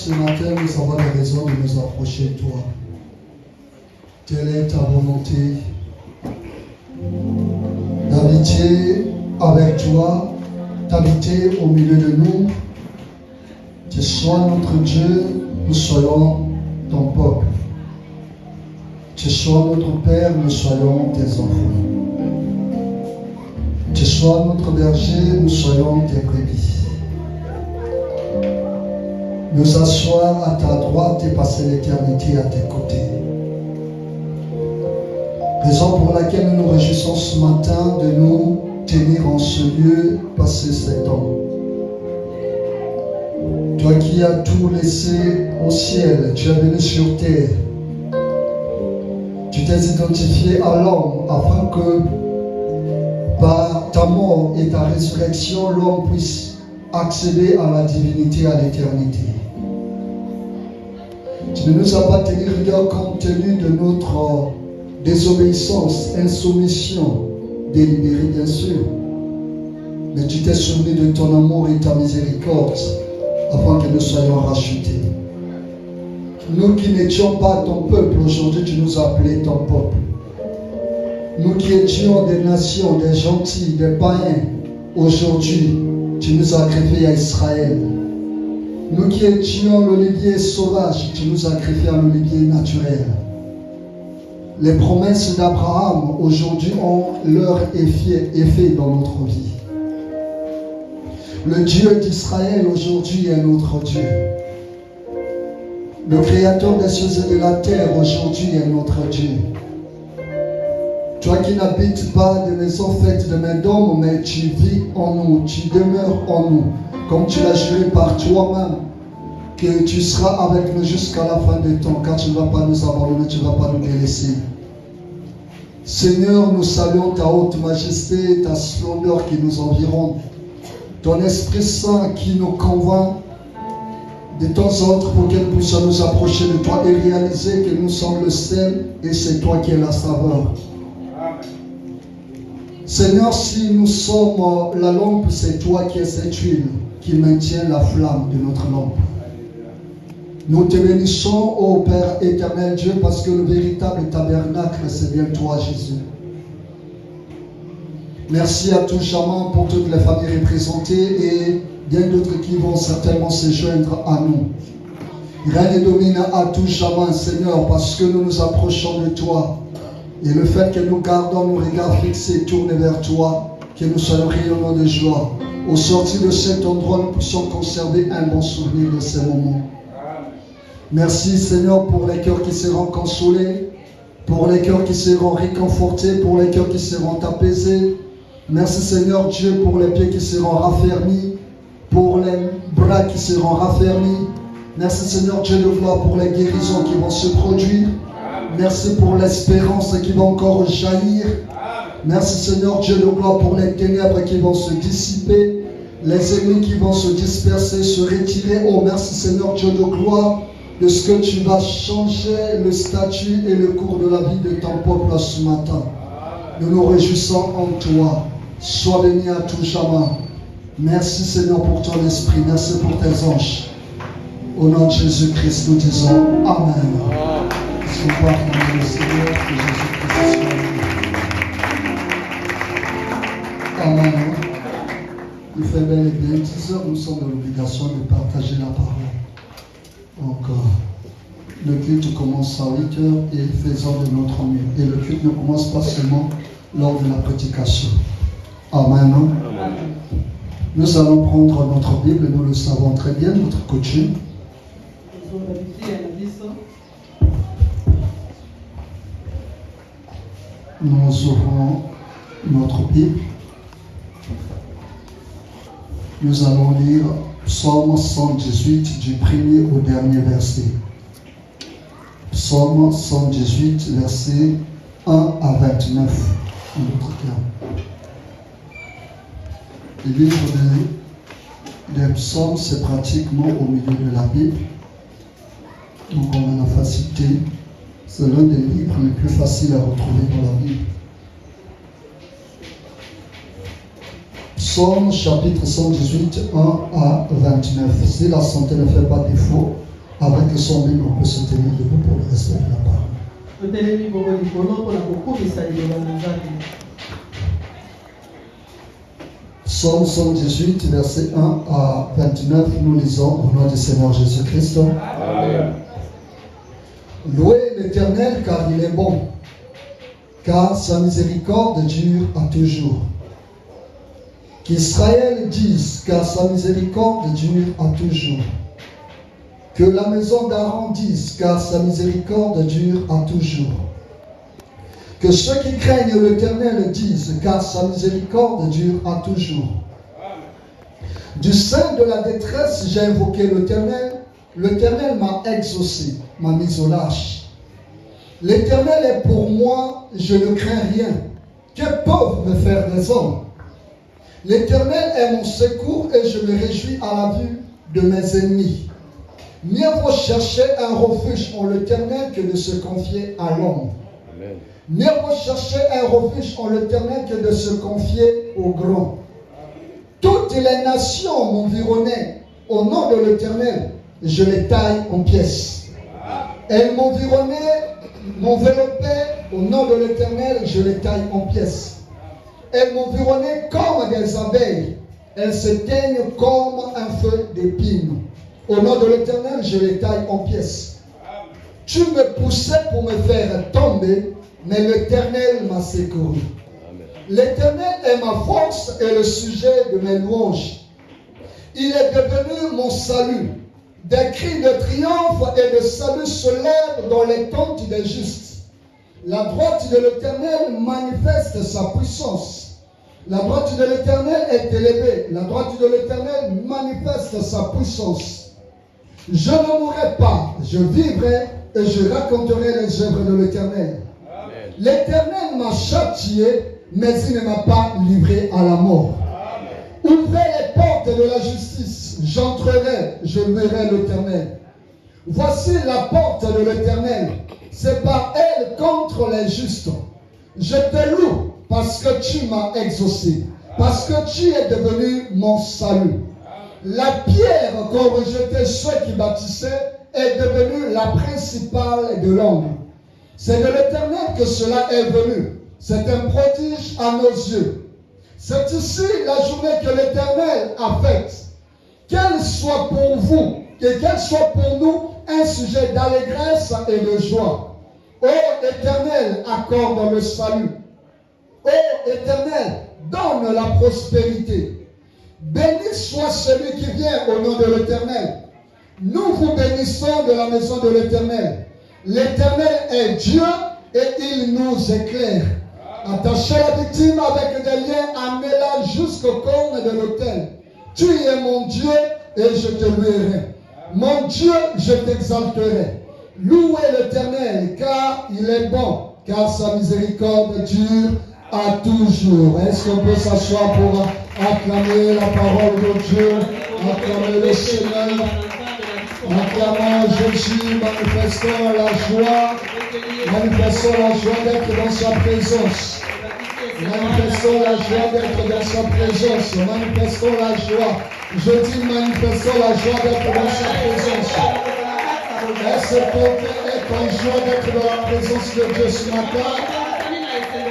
ce matin, nous avons des raisons de nous approcher de toi. Telle est ta volonté d'habiter avec toi, d'habiter au milieu de nous. Tu sois notre Dieu, nous soyons ton peuple. Tu sois notre Père, nous soyons tes enfants. Tu sois notre berger, nous soyons tes brebis. Nous asseoir à ta droite et passer l'éternité à tes côtés. Raison pour laquelle nous nous réjouissons ce matin de nous tenir en ce lieu, passer ces temps. Toi qui as tout laissé au ciel, tu es venu sur terre. Tu t'es identifié à l'homme afin que par ta mort et ta résurrection, l'homme puisse accéder à la divinité, à l'éternité. Tu ne nous as pas tenu rigueur compte tenu de notre désobéissance, insoumission, délibérée bien sûr. Mais tu t'es souvenu de ton amour et ta miséricorde afin que nous soyons rachetés. Nous qui n'étions pas ton peuple, aujourd'hui tu nous as appelés ton peuple. Nous qui étions des nations, des gentils, des païens, aujourd'hui tu nous as greffés à Israël. Nous qui étions l'olivier sauvage, tu nous as greffés à l'olivier naturel. Les promesses d'Abraham aujourd'hui ont leur effet dans notre vie. Le Dieu d'Israël aujourd'hui est notre Dieu. Le Créateur des cieux et de la terre aujourd'hui est notre Dieu. Toi qui n'habites pas de maison faite de main d'homme, mais tu vis en nous, tu demeures en nous, comme tu l'as juré par toi-même, que tu seras avec nous jusqu'à la fin des temps, car tu ne vas pas nous abandonner, tu ne vas pas nous délaisser. Seigneur, nous saluons ta haute majesté, ta splendeur qui nous environne, ton Esprit Saint qui nous convainc de temps en temps pour que nous puissions nous approcher de toi et réaliser que nous sommes le sel et c'est toi qui es la saveur. Seigneur, si nous sommes la lampe, c'est toi qui es cette huile qui maintient la flamme de notre lampe. Nous te bénissons, ô Père éternel Dieu, parce que le véritable tabernacle, c'est bien toi, Jésus. Merci à tout jamais pour toutes les familles représentées et bien d'autres qui vont certainement se joindre à nous. Règne et domine à tout jamais, Seigneur, parce que nous nous approchons de toi. Et le fait que nous gardons nos regards fixés, tournés vers toi, que nous soyons rayonnants de joie. Au sortir de cet endroit, nous puissions conserver un bon souvenir de ces moments. Merci Seigneur pour les cœurs qui seront consolés, pour les cœurs qui seront réconfortés, pour les cœurs qui seront apaisés. Merci Seigneur Dieu pour les pieds qui seront raffermis, pour les bras qui seront raffermis. Merci Seigneur Dieu de gloire pour les guérisons qui vont se produire. Merci pour l'espérance qui va encore jaillir. Merci Seigneur Dieu de gloire pour les ténèbres qui vont se dissiper, les ennemis qui vont se disperser, se retirer. Oh merci Seigneur Dieu de gloire de ce que tu vas changer le statut et le cours de la vie de ton peuple ce matin. Nous nous réjouissons en toi. Sois béni à tout jamais. Merci Seigneur pour ton esprit. Merci pour tes anges. Au nom de Jésus-Christ, nous disons Amen. Je vois dans le Seigneur que Jésus-Christ soit béni. Amen. Il fait bel et bien 10 heures, nous sommes dans l'obligation de partager la parole. Donc, le culte commence à 8 heures et faisons de notre mieux. Et le culte ne commence pas seulement lors de la prédication. Amen. Amen. Nous allons prendre notre Bible, nous le savons très bien, notre coutume. Nous ouvrons notre Bible. Nous allons lire Psaume 118 du premier au dernier verset. Psaume 118, versets 1 à 29, en d'autres termes. Le livre des psaumes, c'est pratiquement au milieu de la Bible. Donc on a la facilité. C'est l'un des livres les plus faciles à retrouver dans la Bible. Psaume chapitre 118, 1 à 29. Si la santé ne fait pas défaut, ouvrir son livre, on peut se tenir debout pour le respect de la parole. Psaume 118, versets 1 à 29, nous lisons au nom du Seigneur Jésus-Christ. Amen. Louez l'Éternel car il est bon, car sa miséricorde dure à toujours. Qu'Israël dise, car sa miséricorde dure à toujours. Que la maison d'Aaron dise, car sa miséricorde dure à toujours. Que ceux qui craignent l'Éternel disent, car sa miséricorde dure à toujours. Du sein de la détresse, j'ai invoqué l'Éternel. L'Éternel m'a exaucé, m'a mis au large. L'Éternel est pour moi, je ne crains rien. Que peuvent me faire des hommes? L'Éternel est mon secours et je me réjouis à la vue de mes ennemis. Mieux vaut chercher un refuge en l'Éternel que de se confier à l'homme. Mieux vaut chercher un refuge en l'Éternel que de se confier au grand. Toutes les nations m'environnaient. Au nom de l'Éternel, je les taille en pièces. Elles m'environnaient, m'enveloppaient. Au nom de l'Éternel, je les taille en pièces. Elles m'environnaient comme des abeilles. Elles s'éteignent comme un feu d'épine. Au nom de l'Éternel, je les taille en pièces. Tu me poussais pour me faire tomber, mais l'Éternel m'a secouru. L'Éternel est ma force et le sujet de mes louanges. Il est devenu mon salut. Des cris de triomphe et de salut se lèvent dans les tentes des justes. La droite de l'Éternel manifeste sa puissance. La droite de l'Éternel est élevée. La droite de l'Éternel manifeste sa puissance. Je ne mourrai pas, je vivrai et je raconterai les œuvres de l'Éternel. L'Éternel m'a châtié, mais il ne m'a pas livré à la mort. Ouvrez les portes de la justice, j'entrerai, je verrai l'Éternel. Voici la porte de l'Éternel, c'est par elle contre les justes. Je te loue parce que tu m'as exaucé, parce que tu es devenu mon salut. La pierre qu'ont rejeté ceux qui bâtissaient est devenue la principale de l'homme. C'est de l'Éternel que cela est venu. C'est un prodige à nos yeux. C'est ici la journée que l'Éternel a faite. Qu'elle soit pour vous et qu'elle soit pour nous un sujet d'allégresse et de joie. Ô Éternel, accorde le salut. Ô Éternel, donne la prospérité. Béni soit celui qui vient au nom de l'Éternel. Nous vous bénissons de la maison de l'Éternel. L'Éternel est Dieu et il nous éclaire. Attachez la victime avec des liens, amenez-la jusqu'au corne de l'autel. Tu es mon Dieu et je te louerai. Mon Dieu, je t'exalterai. Louez l'Éternel car il est bon, car sa miséricorde dure à toujours. Est-ce qu'on peut s'asseoir pour acclamer la parole de Dieu, acclamer le Seigneur, acclamant Jésus, manifestant la joie d'être dans sa présence. Manifestons la joie d'être dans sa présence. Manifestons la joie. Je dis manifestons la joie d'être dans sa présence. Est-ce que quelqu'un est en joie d'être dans la présence de Dieu ce matin?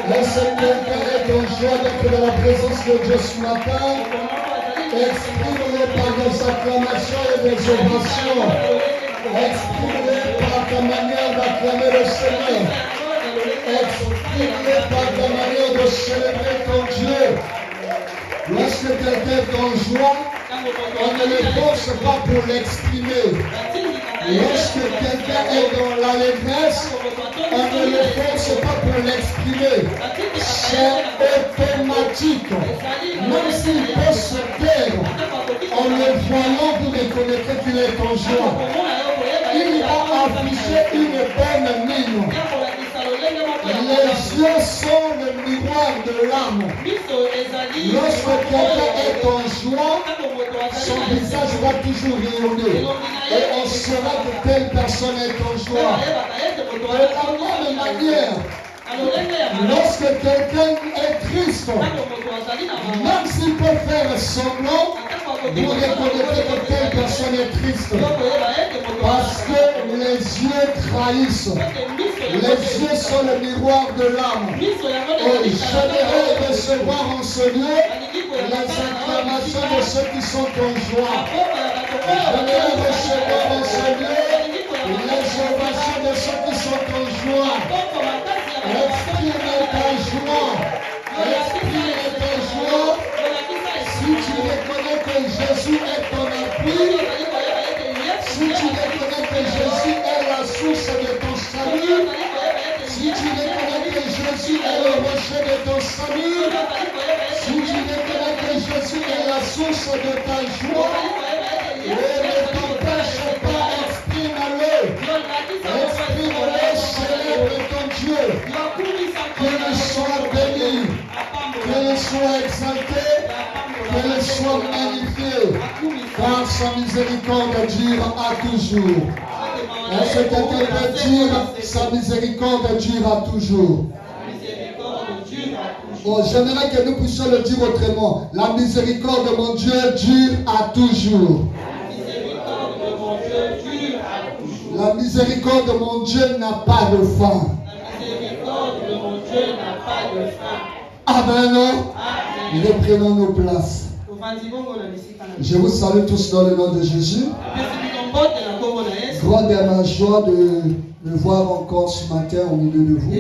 Est-ce que quelqu'un est en joie d'être dans la présence de Dieu ce matin? Exprime-le par des acclamations et des ovations. Exprime-le par ta manière d'acclamer le Seigneur. Exprime-le par ta manière de célébrer ton Dieu. Lorsque quelqu'un est en joie, on ne le force pas pour l'exprimer. Lorsque quelqu'un est dans l'allégresse, on ne le force pas pour l'exprimer. C'est automatique. Même s'il peut se taire, en le voyant, vous reconnaîtrez qu'il est en joie. Il va afficher une bonne mine. Les yeux sont le miroir de l'âme. Lorsque quelqu'un est en joie, son visage va toujours rayonner. Et on saura que telle personne est en joie. De la même manière, lorsque quelqu'un est triste, même s'il peut faire semblant, vous reconnaîtrez que telle personne est triste. Parce que les yeux trahissent. Les yeux sont le miroir de l'âme. Oh, j'aimerais recevoir en ce lieu les acclamations de ceux qui sont en joie. J'aimerais recevoir en ce lieu les ovations de ceux qui sont en joie. Exprime ta joie. Exprime ta joie. Si tu reconnais que Jésus est ton appui, si tu reconnais que Jésus est la source de ton salut, si tu reconnais que Jésus est le rocher de ton salut, si tu reconnais que Jésus est la source de ta joie, et ne t'empêche pas, exprime-le. Exprime-le, célèbre ton Dieu. Qu'il soit béni, qu'il soit exalté, qu'il soit magnifié, car sa miséricorde dure à toujours. Est-ce que quelqu'un peut dire sa miséricorde dure à toujours? Oh, j'aimerais que nous puissions le dire autrement. La miséricorde de mon Dieu dure à toujours. La miséricorde de mon Dieu n'a pas de fin. Amen. Reprenons nos places. Je vous salue tous dans le nom de Jésus. Grande est ma joie de me voir encore ce matin au milieu de vous.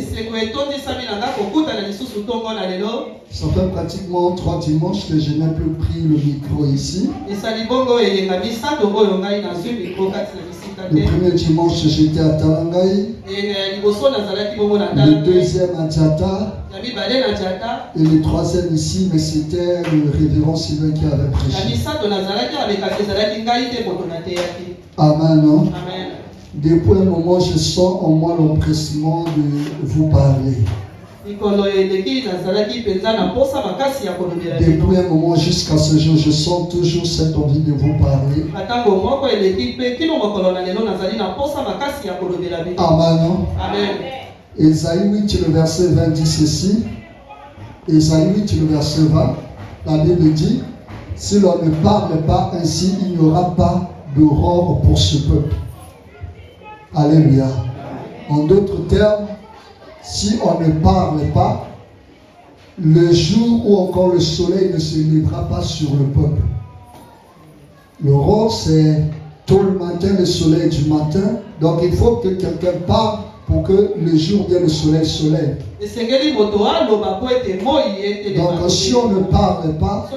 Ça fait pratiquement 3 dimanches que je n'ai plus pris le micro ici. Le premier dimanche, j'étais à Talangai. Le deuxième à Djata. Et le troisième ici, mais c'était le révérend Sylvain qui avait prêché. Amen. Non? Depuis un moment, je sens en moi l'empressement de vous parler. Depuis un moment jusqu'à ce jour, je sens toujours cette envie de vous parler. Amen. Ésaïe 8, le verset 20 dit ceci. Ésaïe 8, le verset 20, la Bible dit, si l'on ne parle pas ainsi, il n'y aura pas d'aurore pour ce peuple. Alléluia. En d'autres termes, si on ne parle pas, le jour où encore le soleil ne se lèvera pas sur le peuple. L'aurore, c'est tôt le matin, le soleil du matin. Donc il faut que quelqu'un parle pour que le jour vienne, le soleil se lève. Donc si on ne parle pas,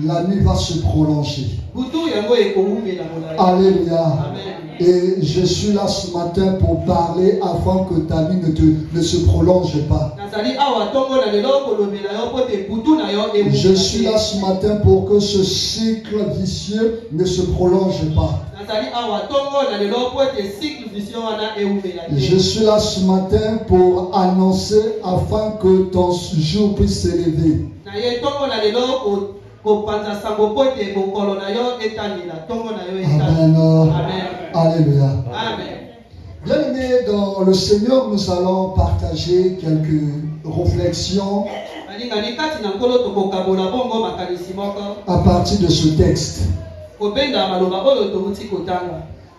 la nuit va se prolonger. Alléluia. Et je suis là ce matin pour parler afin que ta nuit ne se prolonge pas. Je suis là ce matin pour que ce cycle vicieux ne se prolonge pas. Je suis là ce matin pour annoncer afin que ton jour puisse s'élever. Amen. Alléluia. Bien-aimés dans le Seigneur, nous allons partager quelques réflexions à partir de ce texte.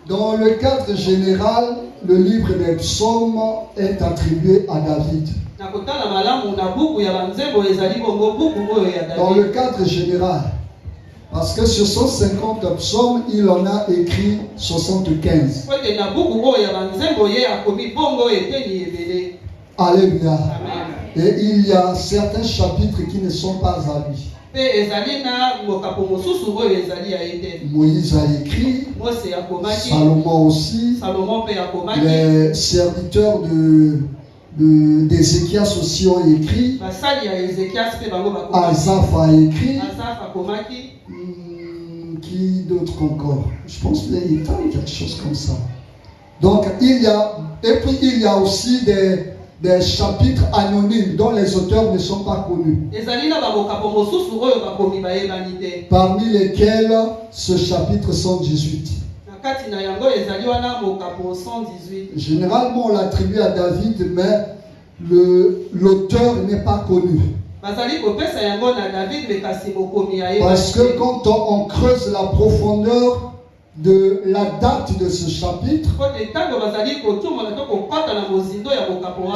Dans le cadre général, le livre des psaumes est attribué à David. Dans le cadre général, parce que sur 150 psaumes, il en a écrit 75. Alléluia. Et il y a certains chapitres qui ne sont pas à lui. Moïse a écrit, Salomon aussi, les serviteurs d'Ézéchias aussi ont écrit, Asaph a écrit, qui d'autre encore? Je pense qu'il y a quelque chose comme ça. Donc il y a, et puis il y a aussi des chapitres anonymes dont les auteurs ne sont pas connus. Parmi lesquels ce chapitre 118. Généralement on l'attribue à David, mais l'auteur n'est pas connu. Parce que quand on creuse la profondeur de la date de ce chapitre,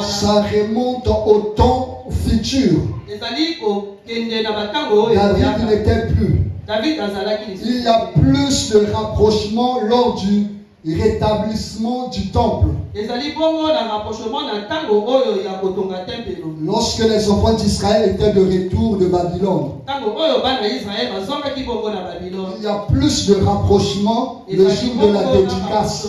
ça remonte au temps futur. David n'était plus. Il y a plus de rapprochement lors du rétablissement du temple. Lorsque les enfants d'Israël étaient de retour de Babylone, il y a plus de rapprochement le jour de la dédicace,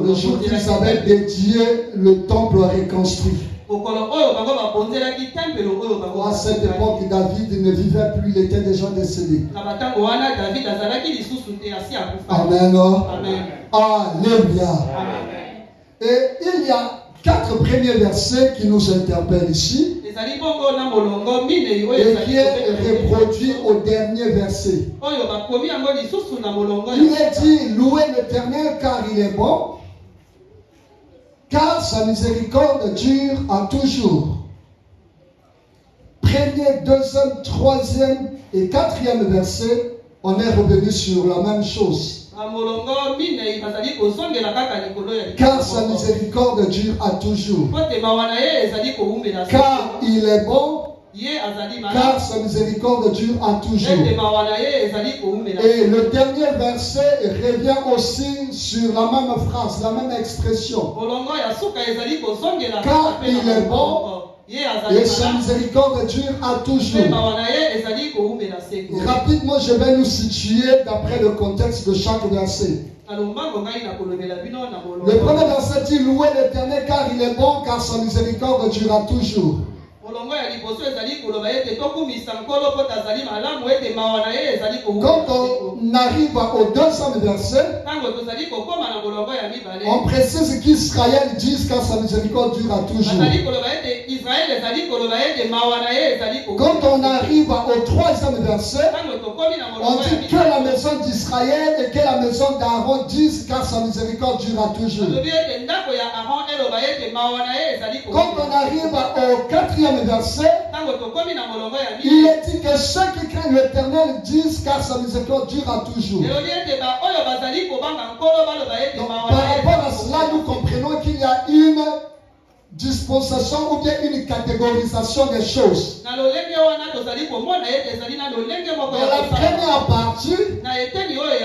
le jour qu'ils avaient dédié le temple reconstruit. À cette époque, David ne vivait plus, il était déjà décédé. Amen. Alléluia. Et il y a 4 premiers versets qui nous interpellent ici et qui est reproduit au dernier verset. Il est dit, louez l'Éternel car il est bon, car sa miséricorde dure à toujours. Premier, deuxième, troisième et quatrième verset, on est revenu sur la même chose. Car sa miséricorde dure à toujours. Car il est bon, car sa miséricorde dure à toujours. Et le dernier verset revient aussi sur la même phrase, la même expression. Car il est bon, et sa miséricorde dure à toujours. Rapidement, je vais nous situer d'après le contexte de chaque verset. Le premier verset dit, louez l'Éternel car il est bon, car sa miséricorde dure à toujours. Quand on arrive au deuxième verset, on précise qu'Israël dit car sa miséricorde dure à toujours. Quand on arrive au troisième verset, on dit que la maison d'Israël et que la maison d'Aaron disent car sa miséricorde dure à toujours. Quand on arrive au quatrième verset, il est dit que ceux qui craignent l'Éternel disent car sa miséricorde dure à toujours. Donc, par rapport à cela, nous comprenons qu'il y a une dispensation ou bien une catégorisation des choses. Dans la première partie,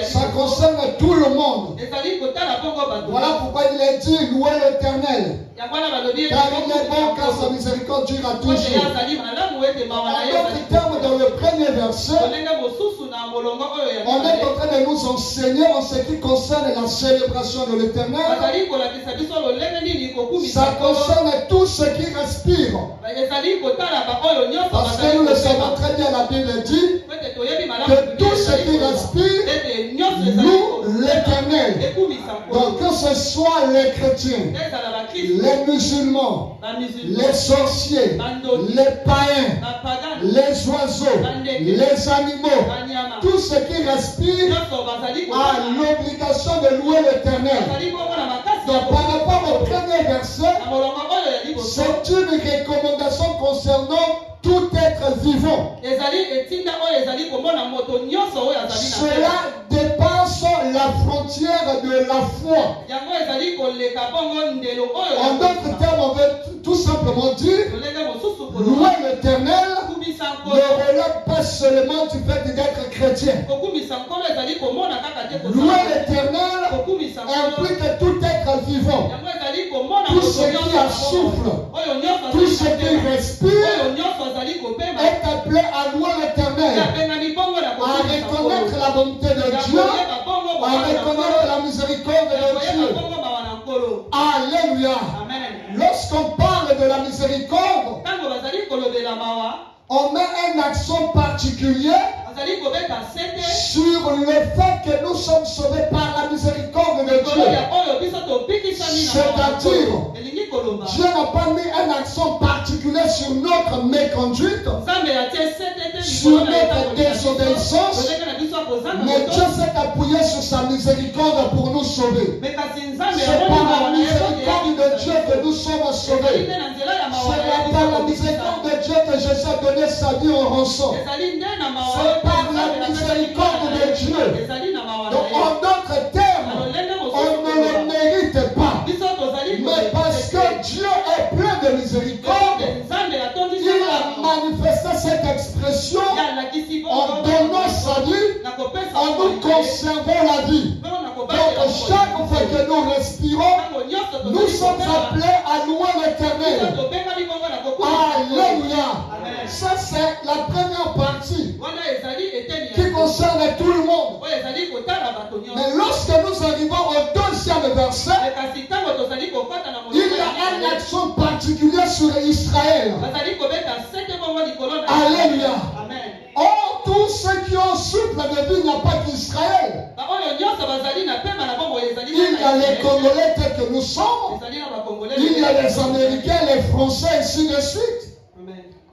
ça concerne tout le monde. Voilà pourquoi il est dit louez l'Éternel. Car il est bon, car sa miséricorde dure à toujours. En d'autres termes, dans le premier verset, on est en train de nous enseigner en ce qui concerne la célébration de l'Éternel. Ça concerne tout ce qui respire. Parce que nous le savons très bien, la Bible dit que tout ce qui respire loue l'Éternel. Donc que ce soit les chrétiens, les musulmans, les sorciers, les païens, les oiseaux, les animaux, tout ce qui respire a l'obligation de louer l'Éternel. Donc par rapport au premier verset, c'est une recommandation concernant tout être vivant. Cela dépasse la frontière de la foi. En d'autres termes, on veut tout simplement dire louer l'Éternel ne relève pas seulement du fait d'être chrétien. Louer l'Éternel implique tout être vivant. Tout ce qui a souffle, tout ce qui respire est appelé à louer l'Éternel, à reconnaître la bonté de Dieu, à reconnaître la miséricorde de Dieu. Alléluia. Lorsqu'on parle de la miséricorde, on met un accent particulier sur le fait que nous sommes sauvés par la miséricorde de Dieu. C'est-à-dire, Dieu n'a pas mis un accent particulier sur notre méconduite, sur notre désobéissance, mais Dieu s'est appuyé sur sa miséricorde pour nous sauver. C'est par la miséricorde de Dieu que nous nous sommes sauvés. C'est par la miséricorde de Dieu que Jésus a donné sa vie en rançon. C'est par la miséricorde de Dieu. Donc en d'autres termes, on ne le mérite pas. Mais parce que Dieu est plein de miséricorde, il a manifesté cette expression en donnant sa vie, en nous conservant la vie. Donc chaque fois que nous respirons, nous sommes appelés à louer l'Éternel. Alléluia. Ça c'est la première partie qui concerne tout le monde. Mais lorsque nous arrivons au deuxième verset, il y a un accent particulier sur Israël. Alléluia. Or, tous ceux qui ont souffle de vie, il n'y a pas qu'Israël. Il y a les Congolais tels que nous sommes. Il y a les Américains, les Français, et ainsi de suite.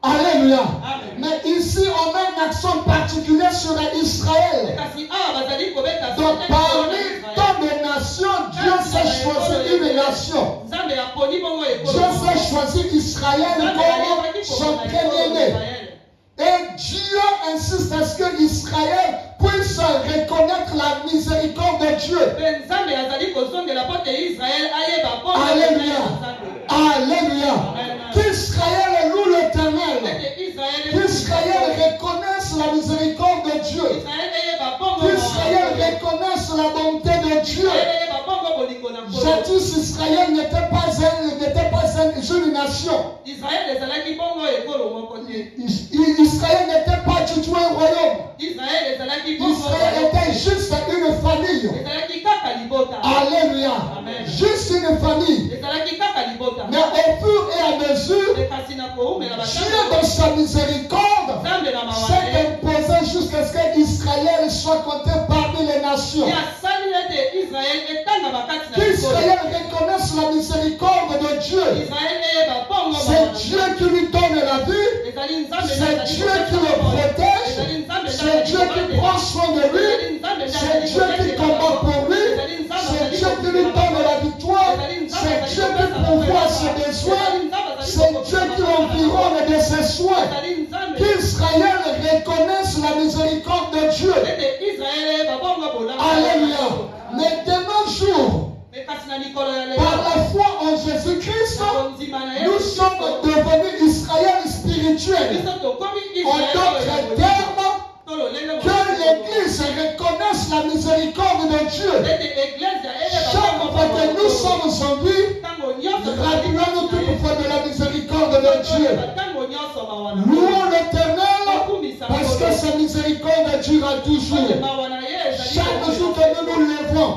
Alléluia. Mais ici, on met un accent particulier sur Israël. Donc, parmi tant de nations, Dieu s'est choisi une nation. Dieu s'est choisi Israël comme son premier-né. Et Dieu insiste à ce que Israël puisse reconnaître la miséricorde de Dieu. Alléluia. Alléluia. Qu'Israël loue l'Éternel. Qu'Israël reconnaisse la miséricorde de Dieu. Qu'Israël reconnaisse la bonté de Dieu. Jadis, Israël n'était pas une nation. Israël n'était pas du tout un royaume. Israël était juste une famille. Alléluia. Juste une famille. Mais au fur et à mesure, Dieu dans sa miséricorde s'est imposé jusqu'à ce qu'Israël soit compté parmi les nations. Qu'Israël reconnaisse la miséricorde de Dieu. C'est Dieu qui lui donne la vie. C'est Dieu qui le protège. C'est Dieu qui prend soin de lui. C'est Dieu qui combat pour lui. C'est Dieu qui lui donne la victoire. C'est Dieu qui pourvoit ses besoins. C'est Dieu qui l'environne de ses soins. Qu'Israël reconnaisse la miséricorde de Dieu. Alléluia. Mais de nos jours, par la foi en Jésus-Christ, nous sommes devenus Israël spirituel. En d'autres termes, que l'Église reconnaisse la miséricorde de Dieu. Chaque fois que nous sommes en vie, rappelons-nous toutefois de la miséricorde de Dieu. Louons l'Éternel parce que sa miséricorde durera toujours. Chaque jour que nous nous levons,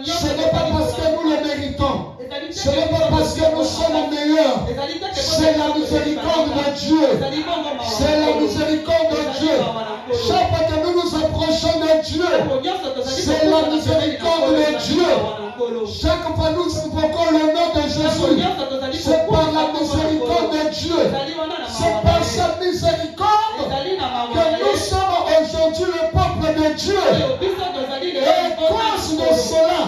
ce n'est pas parce que nous le méritons. Ce n'est pas parce que nous sommes meilleurs. C'est la miséricorde de Dieu. C'est la miséricorde de Dieu. Chaque fois que nous nous approchons de Dieu, c'est la miséricorde de Dieu. Chaque fois que nous invoquons le nom de Jésus, c'est par la miséricorde de Dieu. C'est par sa miséricorde que nous sommes aujourd'hui le peuple de Dieu. Et à cause de cela,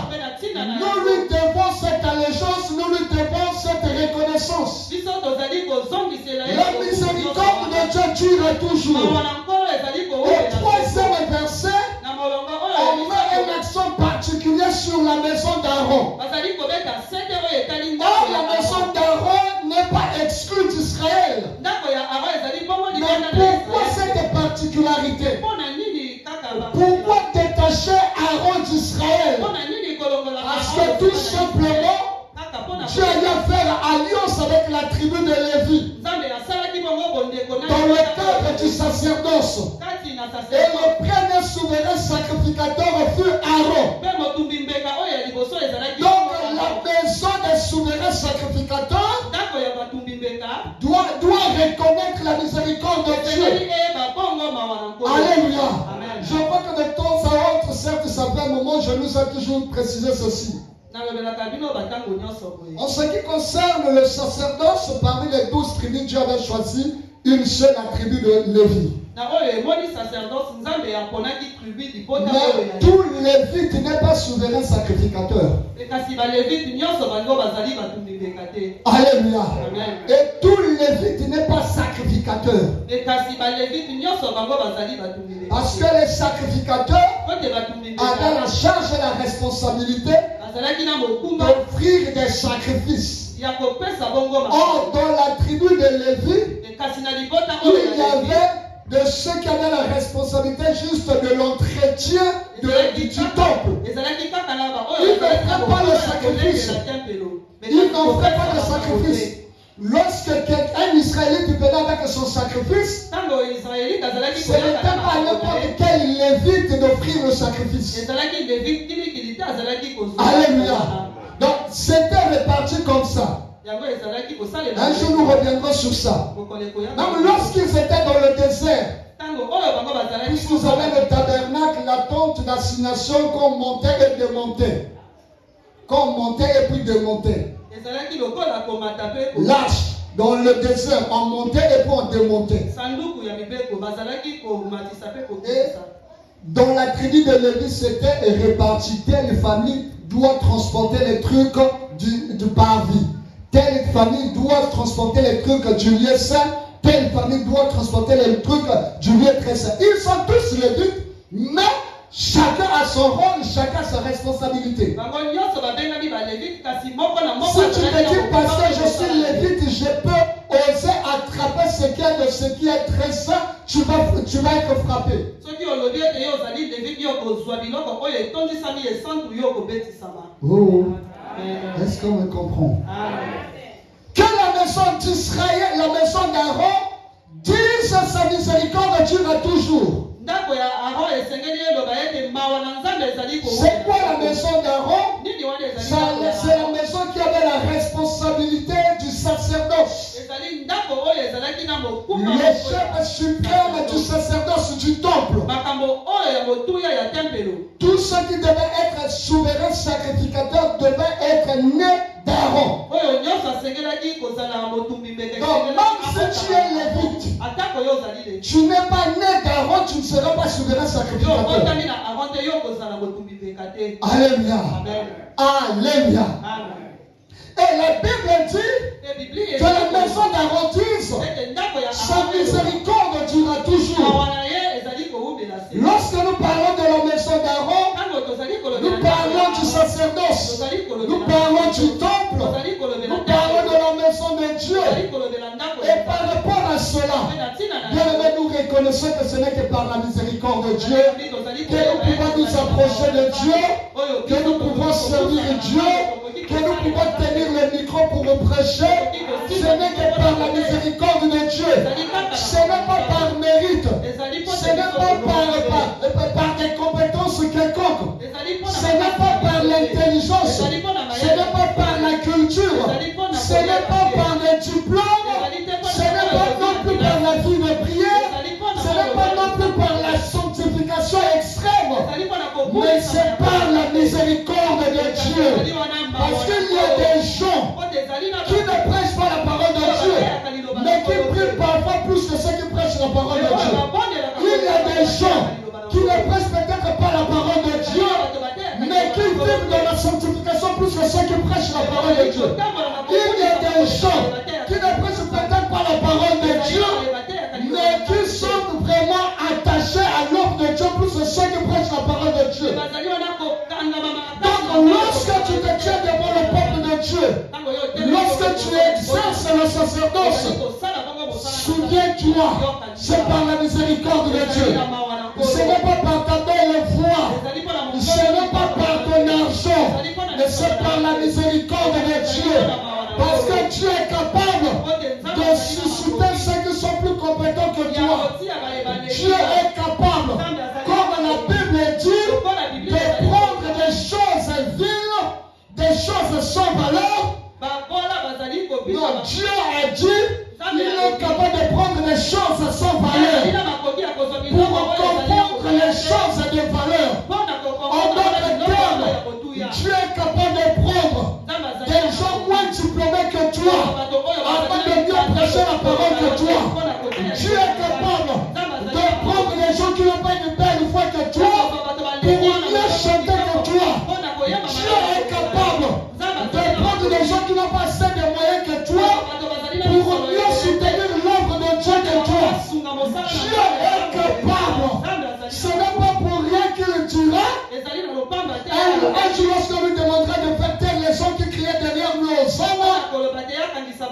nous lui devons cette allégeance, nous lui devons cette reconnaissance. La miséricorde de Dieu dure toujours. Au troisième verset, on met un accent particulier sur la maison d'Aaron. Or, la maison d'Aaron n'est pas exclue d'Israël. Mais pourquoi cette particularité? Pourquoi détacher Aaron d'Israël? Parce que tout simplement, Dieu allait faire alliance avec la tribu de Lévi dans le cadre du sacerdoce. Et le premier souverain sacrificateur fut Aaron. Donc la maison des souverains sacrificateurs doit reconnaître la miséricorde de Dieu. Alléluia. Je vois que de temps à autre, certes, ça fait un moment, je nous ai toujours précisé ceci. En ce qui concerne le sacerdoce, parmi les 12 tribus, Dieu avait choisi une seule, la tribu de Lévi. Mais tout lévite n'est pas souverain sacrificateur. Alléluia. Et tout lévite n'est pas sacrificateur. Parce que les sacrificateurs avaient la charge et la responsabilité d'offrir des sacrifices. Or, dans la tribu de Lévi, il y avait de ceux qui avaient la responsabilité juste de l'entretien du temple. Ils n'offraient pas le sacrifice. Ils n'offraient pas le sacrifice. Lorsque un Israélite venait avec son sacrifice, ce n'était pas n'importe quel lévite d'offrir le sacrifice. Alléluia. Donc c'était réparti comme ça. Un jour nous reviendrons sur ça. Donc lorsqu'ils étaient dans le désert, puisque vous avez le tabernacle, la tente d'assignation qu'on montait et démontait. Qu'on montait et puis démontait. Lâche, dans le désert, on montait et puis on démontait. Et dans la tribu de Lévi, c'était réparti. Telle famille doit transporter les trucs du parvis. Telle famille doit transporter les trucs du lieu saint. Telle famille doit transporter les trucs du lieu très saint. Ils sont tous lévites, mais chacun a son rôle, chacun a sa responsabilité. Si tu te dis parce que je suis lévite, je peux oser attraper ce qui est très saint, tu vas être frappé. Oh, est-ce qu'on me comprend? Que la maison d'Israël, la maison d'Aaron, dise sa miséricorde durera toujours. C'est quoi la maison d'Aaron? C'est la maison qui avait la responsabilité du sacerdoce. Le chef suprême du sacerdoce du temple. Tous ceux qui devaient être souverains sacrificateurs devaient être nés d'Aaron. Donc même si tu es lévite, tu n'es pas né d'Aaron, tu ne seras pas souverain sacrificateur. Alléluia. Alléluia. Et la Bible dit que la maison d'Aaron dise sa miséricorde durera toujours. Lorsque nous parlons de la maison d'Aaron, nous parlons du sacerdoce, nous parlons du temple, nous parlons de la maison de Dieu. Et par rapport à cela, bien-aimés, nous reconnaissons que ce n'est que par la miséricorde de Dieu que nous pouvons nous approcher de Dieu, que nous pouvons servir Dieu, que nous pouvons tenir le micro pour prêcher. Ce n'est que par la miséricorde de Dieu. Ce n'est pas par mérite. Ce n'est pas par des compétences quelconques. Ce n'est pas par l'intelligence. Ce n'est pas par la culture. Ce n'est pas par les diplômes. Ce n'est pas non plus par la vie de prière. Ce n'est pas non plus par la sanctification extrême. Mais c'est par la miséricorde de Dieu. Parce qu'il y a des gens qui ne prêchent pas la parole de Dieu, mais qui prient parfois plus que ceux qui prêchent la parole de Dieu. Il y a des gens qui ne prêchent peut-être pas la parole de Dieu, mais qui vivent dans la sanctification plus que ceux qui prêchent la parole de Dieu. Il y a des gens qui ne prêchent peut-être pas la parole de Dieu, mais qui sont vraiment attachés à l'œuvre de Dieu plus que ceux qui prêchent la parole de Dieu. Donc lorsque tu te tiens devant le peuple de Dieu, lorsque tu exerces le sacerdoce, souviens-toi, c'est par la miséricorde de Dieu. Ce n'est pas par ta belle voix, ce n'est pas par ton argent, mais c'est par la miséricorde de Dieu. Parce que Dieu est capable de susciter ceux qui sont plus compétents que toi. Dieu est capable, comme la Bible dit, de prendre des choses viles, des choses sans valeur. Non, Dieu a dit, il est capable de prendre des choses sans valeur pour comprendre les choses de valeur. En d'autres termes, Dieu est capable de prendre des gens moins diplômés que toi afin de mieux prêcher la parole que toi. Dieu est capable de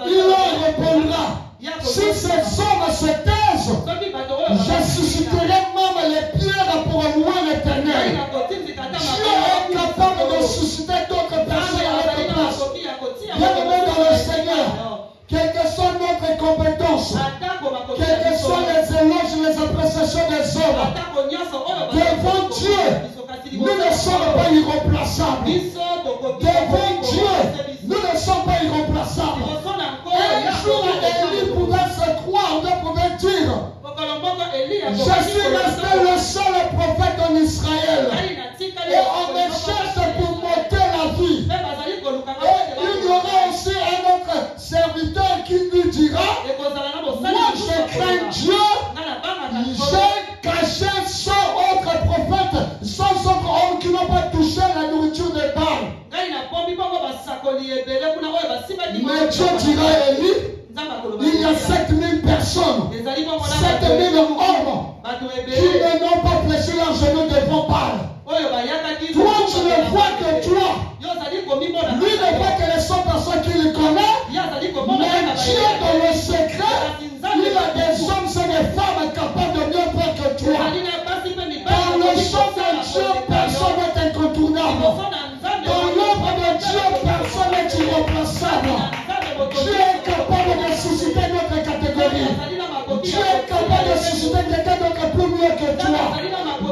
il leur répondra. Si ces hommes se taisent, je susciterai même les pierres pour louer l'Éternel. Dieu est capable de susciter d'autres personnes à notre place. Bienvenue dans le Seigneur. Quelle que soit notre compétence, quelles que soient les éloges, les appréciations des hommes, devant Dieu, nous ne sommes pas irremplaçables. Devant Dieu, nous ne sommes pas irremplaçables. Un jour, Élie pouvait se croire, on pouvait dire, je suis resté le seul prophète en Israël. Et on me cherche pour m'ôter la vie. Et il y aura aussi un autre serviteur qui lui dira, moi je crains Dieu, j'ai caché 100 autres prophètes, 100 autres hommes qui n'ont pas touché la nourriture des Baal. Mais Dieu dira à Élie, il y a 7000 personnes, 7000 hommes qui ne n'ont pas fléchi leurs genoux devant Baal. Toi, tu ne vois que toi. Lui ne voit que les 100 personnes qu'il connaît. Mais Dieu, dans le secret, il a des hommes et des femmes capables de mieux faire que toi. Dans le champ de Dieu, personne n'est incontournable. Dans l'œuvre de Dieu, personne n'est irremplaçable. Dieu est capable de susciter notre catégorie. Dieu est capable de susciter quelqu'un d'autre plus mieux que toi.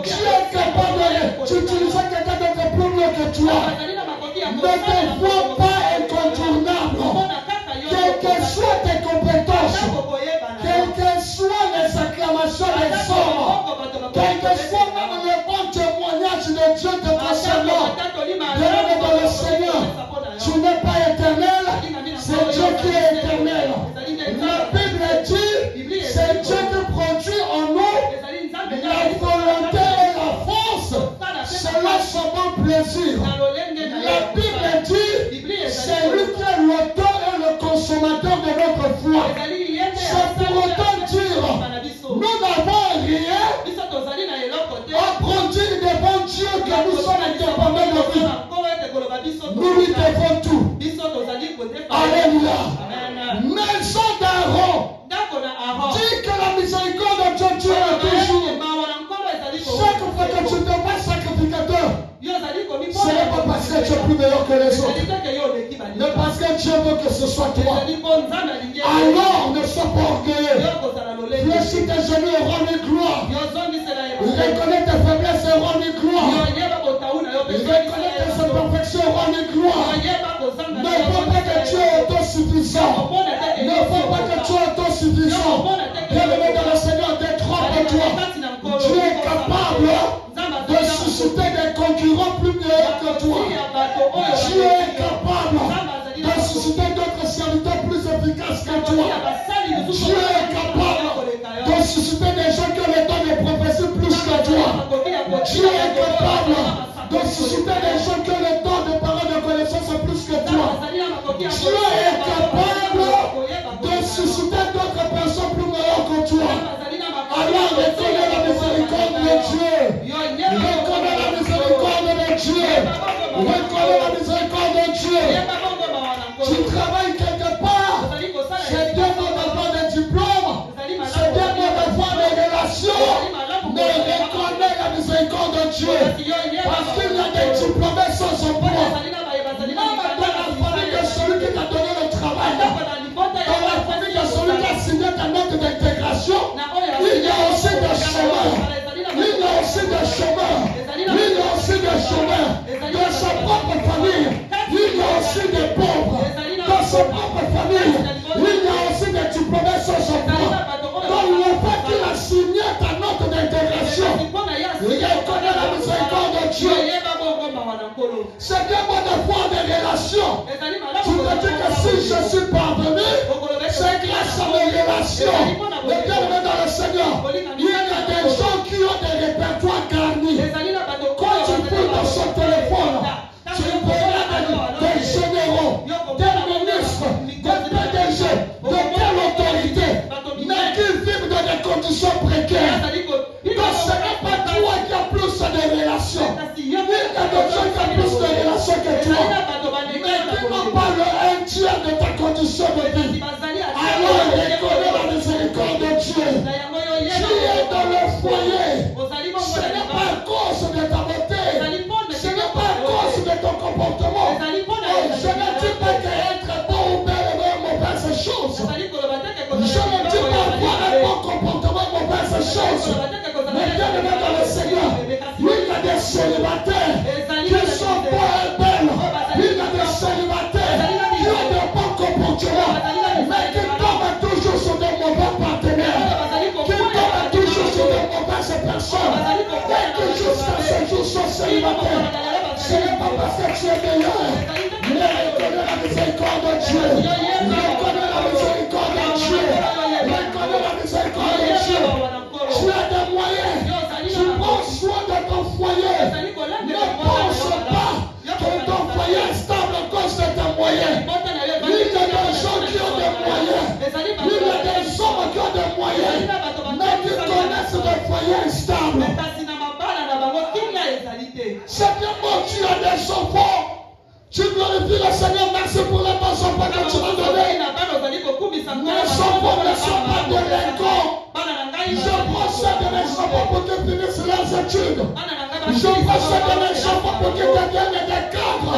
Dieu est capable d'utiliser quelqu'un d'autre plus mieux que toi. Ne te vois pas incontournable. Quelles que soient tes compétences, quelles que soient les acclamations des hommes, quel que soit même le bon témoignage de Dieu te concernant, bienvenue dans le Seigneur. Tu n'es pas éternel, c'est Dieu qui est éternel. La Bible dit, c'est Dieu qui produit en nous la volonté et la force selon son bon plaisir. La Bible dit, c'est lui qui est l'auteur et le consommateur de notre foi. C'est pour autant dire, nous n'avons rien à produire devant Dieu que nous sommes indépendants de lui. Nous lui devons tout. Alléluia. Maison d'Aaron. Dis que la miséricorde de Dieu dure toujours. Chaque fois que tu te vois sacrificateur, ce n'est pas parce que tu es plus meilleur que les autres, mais parce que Dieu veut que ce soit toi. Alors ne sois pas orgueilleux. Fléchis tes genoux et rends-lui gloire. Reconnais tes faiblesses et rends-lui gloire. Reconnais tes imperfections et rends-lui gloire. Ne vois pas que tu es autosuffisant. Ne vois pas que tu es autosuffisant. Bienvenue dans le Seigneur, détrompe-toi. Dieu est capable de susciter des concurrents plus meilleurs que toi. Dieu est capable de susciter d'autres serviteurs plus efficaces que toi. Dieu est capable de susciter des gens qui ont le temps de prophétie plus que toi. Dieu est capable de susciter des gens qui ont le temps de parler de connaissance plus que toi. Dieu est capable de susciter d'autres personnes plus meilleures que toi. Alors reconnais la miséricorde de Dieu. Reconnais la miséricorde de Dieu. Reconnais la miséricorde de Dieu. Tu travailles quelque part. C'est bien d'avoir des diplômes. C'est bien d'avoir des relations. Mais reconnais la miséricorde de Dieu. Parce qu'il y a des diplômés sans emploi. Même dans la famille de celui qui t'a donné le travail. Dans la famille de celui qui a signé ta note d'intégration. Il y a aussi des chômeurs. Il y a aussi des chômeurs. Il y a aussi des chômeurs. Dans sa propre famille, il y a aussi des pauvres. Dans sa propre famille, il y a aussi des diplômés sans emploi. Dans le fait qu'il a signé ta note d'intégration, il reconnaît la miséricorde de Dieu. C'est bien bon d'avoir des relations. Tu te dis que si je suis parvenu, c'est grâce à mes relations. Mais bienvenue dans le Seigneur. Il y a des gens qui ont des répertoires garnis. Quand tu fouilles dans son téléphone, tu verras des généraux, des ministres, des PDG, de quelle autorité, mais qui vivent dans des conditions précaires. Donc ce n'est pas toi qui as plus de relations. Il y a des gens qui ont plus de relations que toi. Mais qui n'ont pas le un tiers de ta condition de vie. célibataire, ce n'est pas parce que tu es meilleur, mais reconnais la miséricorde de Dieu. Reconnais la miséricorde de Dieu. Reconnais la miséricorde de Dieu. Tu as des moyens. Tu prends soin de ton foyer. Ne pense pas que ton foyer est stable à cause de tes moyens. Il y a des gens qui ont des moyens. Il y a des hommes qui ont des moyens. Mais qui connaissent des foyers stables. C'est bien bon, tu as des enfants. Tu glorifies le Seigneur, merci pour les bons enfants que tu m'as donnés. Mes enfants ne sont pas délinquants. Je prends soin de mes enfants pour qu'ils finissent leurs études. Je prends soin de mes enfants pour qu'ils deviennent des cadres.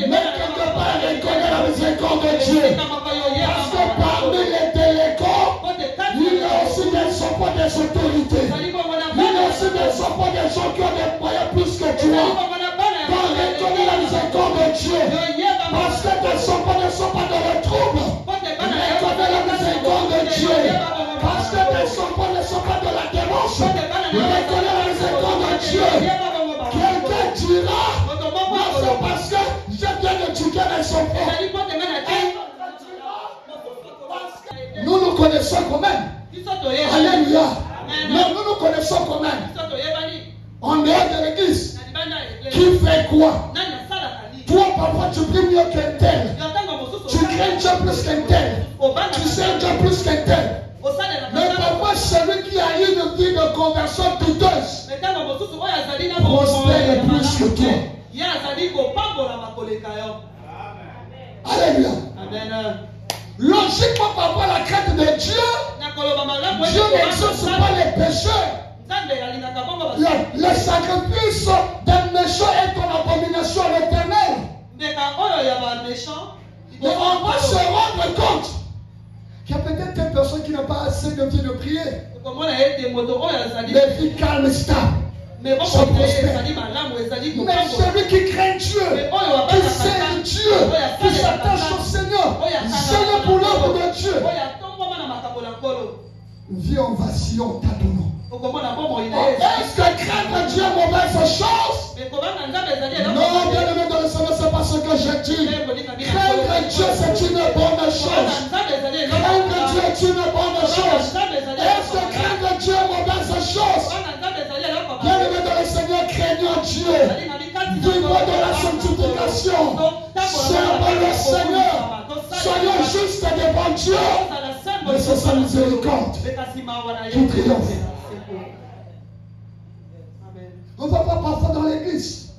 Mais quelque part, reconnais la miséricorde de Dieu. Parce que parmi les délinquants, il y a aussi des enfants des autorités. Il y a aussi des enfants des gens qui ont des moyens plus que toi. Quand reconnais la miséricorde de Dieu, parce que tes enfants ne sont pas dans le trouble. Reconnais la miséricorde de Dieu, parce que tes enfants ne sont pas dans la démence. Reconnais la miséricorde de Dieu. Quelqu'un dira, non, c'est parce que je viens d'éduquer mes enfants. Nous nous connaissons quand même. Alléluia. Mais nous nous connaissons quand même. En dehors de l'église. Qui fait quoi? Toi, parfois, tu pries mieux qu'un tel. Tu crains Dieu plus qu'un tel. Tu sais Dieu plus qu'un tel. Mais parfois, celui qui a eu une vie de conversion douteuse prospère plus que toi. Alléluia. Logiquement, par rapport à la crainte de Dieu, Dieu n'exauce pas les pécheurs. Le sacrifice d'un méchant est une abomination à l'Éternel. Mais on va se rendre compte qu'il y a peut-être des personnes qui n'ont pas assez de vie de prier. Les vies calmes et stables. Mais celui qui craint Dieu, qui sait Dieu, qui s'attache au Seigneur, Seigneur pour l'œuvre de Dieu, vit en vacillant, tâtonnant. Est-ce que craindre Dieu est mauvaise chose? Non, bien aimé dans le Seigneur, c'est pas ce que je dis. Craindre Dieu, c'est une bonne chose. Craindre Dieu est une bonne chose. Est-ce que craindre Dieu est mauvaise chose? Bien aimé dans le Seigneur, craignons Dieu. Vivons dans la sanctification. Servons le Seigneur. Soyons justes devant Dieu. Mais c'est sa miséricorde qui triomphe. On ne va pas parfois dans l'église.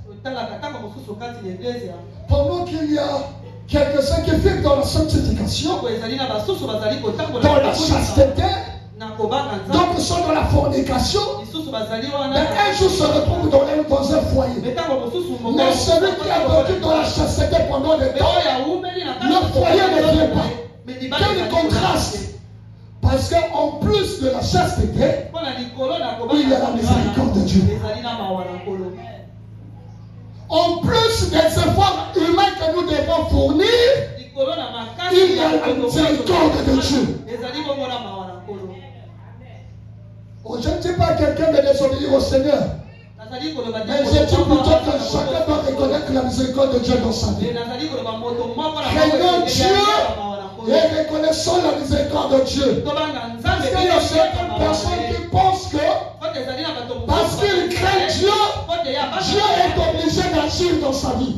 Pendant qu'il y a quelques-uns qui vivent dans la sanctification, dans la chasteté, donc sont dans la fornication, un jour se retrouve dans un foyer. Mais celui qui a vécu dans la chasteté pendant des temps, le foyer ne vient pas. Quel contraste! Parce qu'en plus de la chasteté, il y a la miséricorde de Dieu. En plus des efforts humains que nous devons fournir, il y a la miséricorde de Dieu. Oh, je ne dis pas à quelqu'un de désobéir au Seigneur. Mais je dis plutôt que chacun doit reconnaître la miséricorde de Dieu dans sa vie. Craignons Dieu et reconnaissons la miséricorde de Dieu. Parce qu'il y a certaines personnes qui pensent que parce qu'ils craignent Dieu, Dieu est obligé d'agir dans sa vie.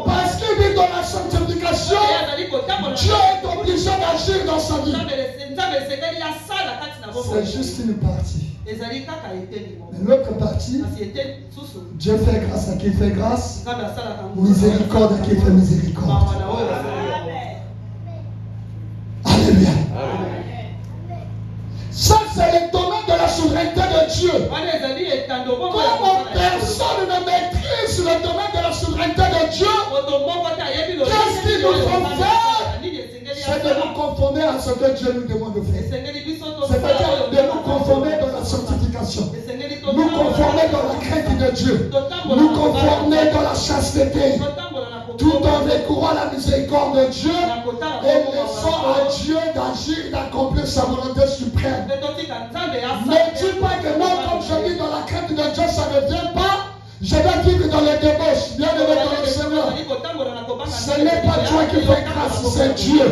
Parce qu'il vit dans la sanctification, Dieu est obligé d'agir dans sa vie. C'est juste une partie. Mais l'autre partie, Dieu fait grâce à qui fait grâce, miséricorde à qui fait miséricorde. Alléluia. Ça, c'est le domaine de la souveraineté de Dieu. Comme personne ne maîtrise le domaine de la souveraineté de Dieu, qu'est-ce qu'il nous faut faire? C'est de nous conformer à ce que Dieu nous demande de faire. C'est-à-dire de nous conformer dans la sanctification. Nous conformer dans la crainte de Dieu. Nous conformer dans la chasteté. Tout en recourant à la miséricorde de Dieu et laissant à Dieu d'agir, d'accomplir sa volonté suprême. Ne dis pas que non, comme je vis dans la crainte de Dieu, ne vient pas, je vais vivre dans les débauches. Bien aimé dans le Seigneur. Ce n'est pas toi qui fais grâce, c'est Dieu.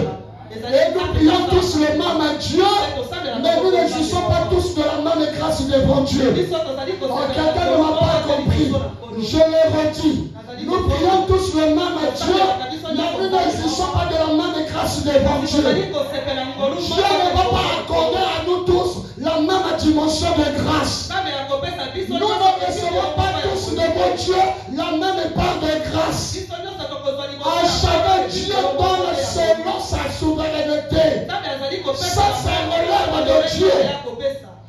Et nous prions tous le même Dieu, mais nous ne jouissons pas tous de la même grâce devant Dieu. Quelqu'un ne m'a pas compris. Je le redis. Nous prions tous le même Dieu, mais nous ne jouissons pas de la même grâce devant Dieu. Dieu ne va pas accorder à nous tous la même dimension de grâce. Nous ne recevons pas tous de mon Dieu la même part de grâce. À chacun Dieu donne selon sa souveraineté. Ça, c'est relève de Dieu.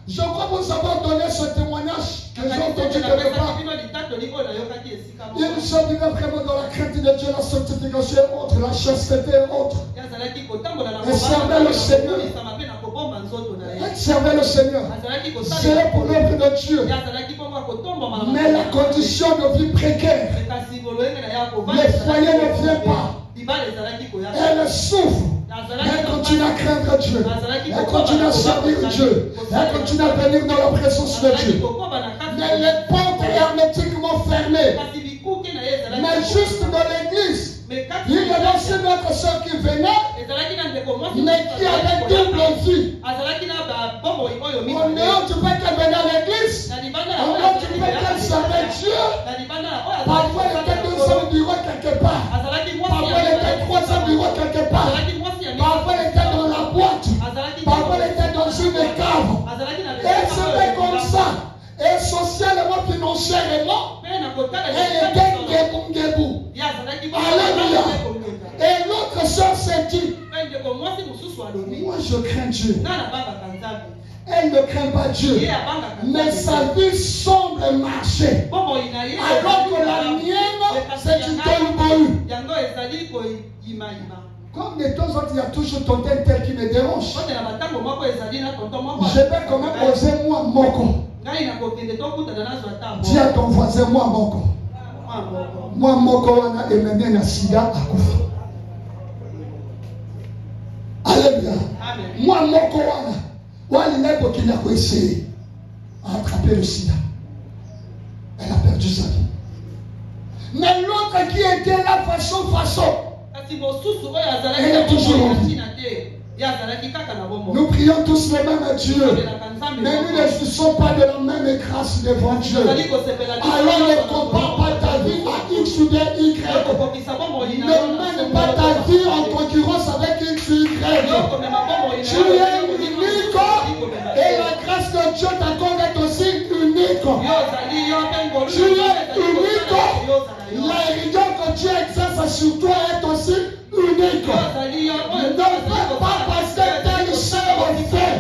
Je crois que vous avez donné ce témoignage que j'ai entendu quelque part. Il se vivait vraiment dans la crainte de Dieu, la sanctification et autres, la chasteté et autres. Et servait le Seigneur. Servait le Seigneur. C'est pour l'œuvre de Dieu. Mais la condition de vie précaire, le foyer ne vient pas. Elle souffre. Elle continue à craindre Dieu. Elle continue à servir Dieu. Elle continue à venir dans la présence de Dieu. Mais les portes sont hermétiquement fermées. Mais juste dans l'église, il y avait aussi notre soeur qui venait, mais qui avait double vie. En dehors du fait qu'elle venait à l'église, en dehors du fait qu'elle servait Dieu, parfois elle était 2 ans au bureau quelque part. Parfois elle était 3 ans au bureau quelque part. Parfois elle était dans la boîte. Parfois elle était dans une cave. Et c'était comme ça. Et socialement, financièrement, elle était ngebou. Alléluia. Et l'autre soeur s'est dit, moi je crains Dieu. Elle ne craint pas Dieu. Mais sa vie semble marcher. Alors que la mienne, c'est du tohu-bohu. Comme de temps en temps, il y a toujours ton tel qui me dérange. Je vais quand même oser moi moko. Dis à ton voisin, moi moko. Moi moko wana ememia na sida akufa. Alléluia. Moi moko wana wali nebo qu'il a essayé à attraper le sida. Elle a perdu sa vie. Mais l'autre qui était là façon, elle est toujours en vie. Nous prions tous le même Dieu, mais nous ne jouissons pas de la même grâce devant Dieu. Alors ne compare pas ta vie à X ou bien Y. Ne mène pas ta vie en concurrence avec X ou Y. Tu es unique et la grâce de Dieu t'accorde est aussi unique. Tu es unique. La rigueur que Dieu exerce sur toi est aussi unique. Ne fais pas parce que telle sœur fait.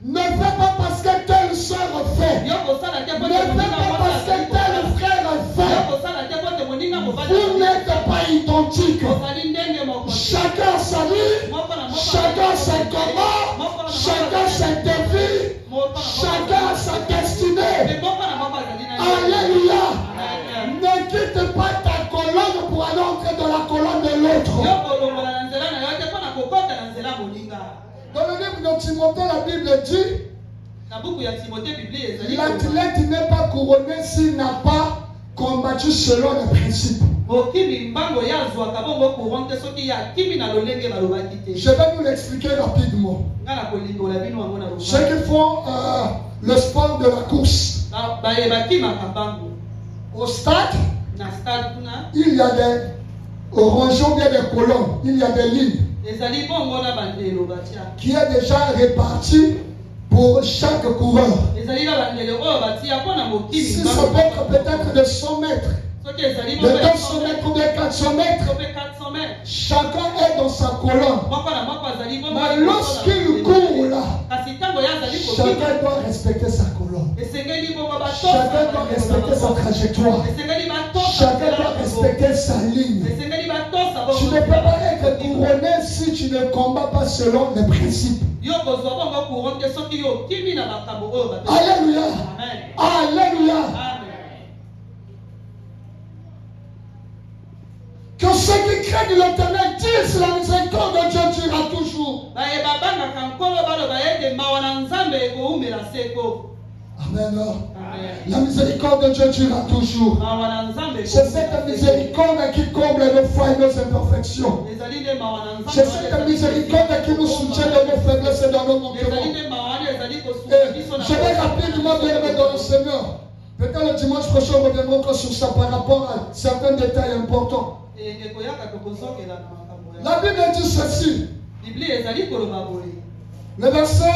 Ne fais pas parce que telle sœur fait. Ne fais pas parce que tel frère fait. Vous n'êtes pas identiques. Chacun sa vie, chacun ses combats, chacun ses défis, chacun sa destinée. Alléluia. Ne quitte pas ta colonne pour aller entrer dans la colonne de l'autre. Dans le livre de Timothée, la Bible dit, l'athlète n'est pas couronné s'il n'a pas combattu selon les principes. Je vais vous l'expliquer rapidement. Ceux qui font le sport de la course, au stade, il y a des rangeons, bien des colonnes, il y a des lignes qui est déjà réparti pour chaque coureur. Si ça peut être peut-être de 100 mètres, de 200 mètres ou de 400 mètres, chacun est dans sa colonne. Mais lorsqu'il court là, chacun doit respecter sa colonne. Chacun doit respecter sa trajectoire. Chacun doit respecter sa ligne. Tu ne peux pas être couronné si tu ne combats pas selon les principes. Alléluia. Alléluia. Que ceux qui craignent l'Éternel disent la miséricorde de Dieu durera toujours. Amen. La miséricorde de Dieu durera toujours. C'est cette miséricorde qui comble nos failles et nos imperfections. C'est cette miséricorde qui nous soutient dans nos faiblesses et dans nos manquements. Je vais rapidement bien dans le Seigneur. Peut-être le dimanche prochain, on reviendra encore sur ça par rapport à certains détails importants. La Bible dit ceci. Le verset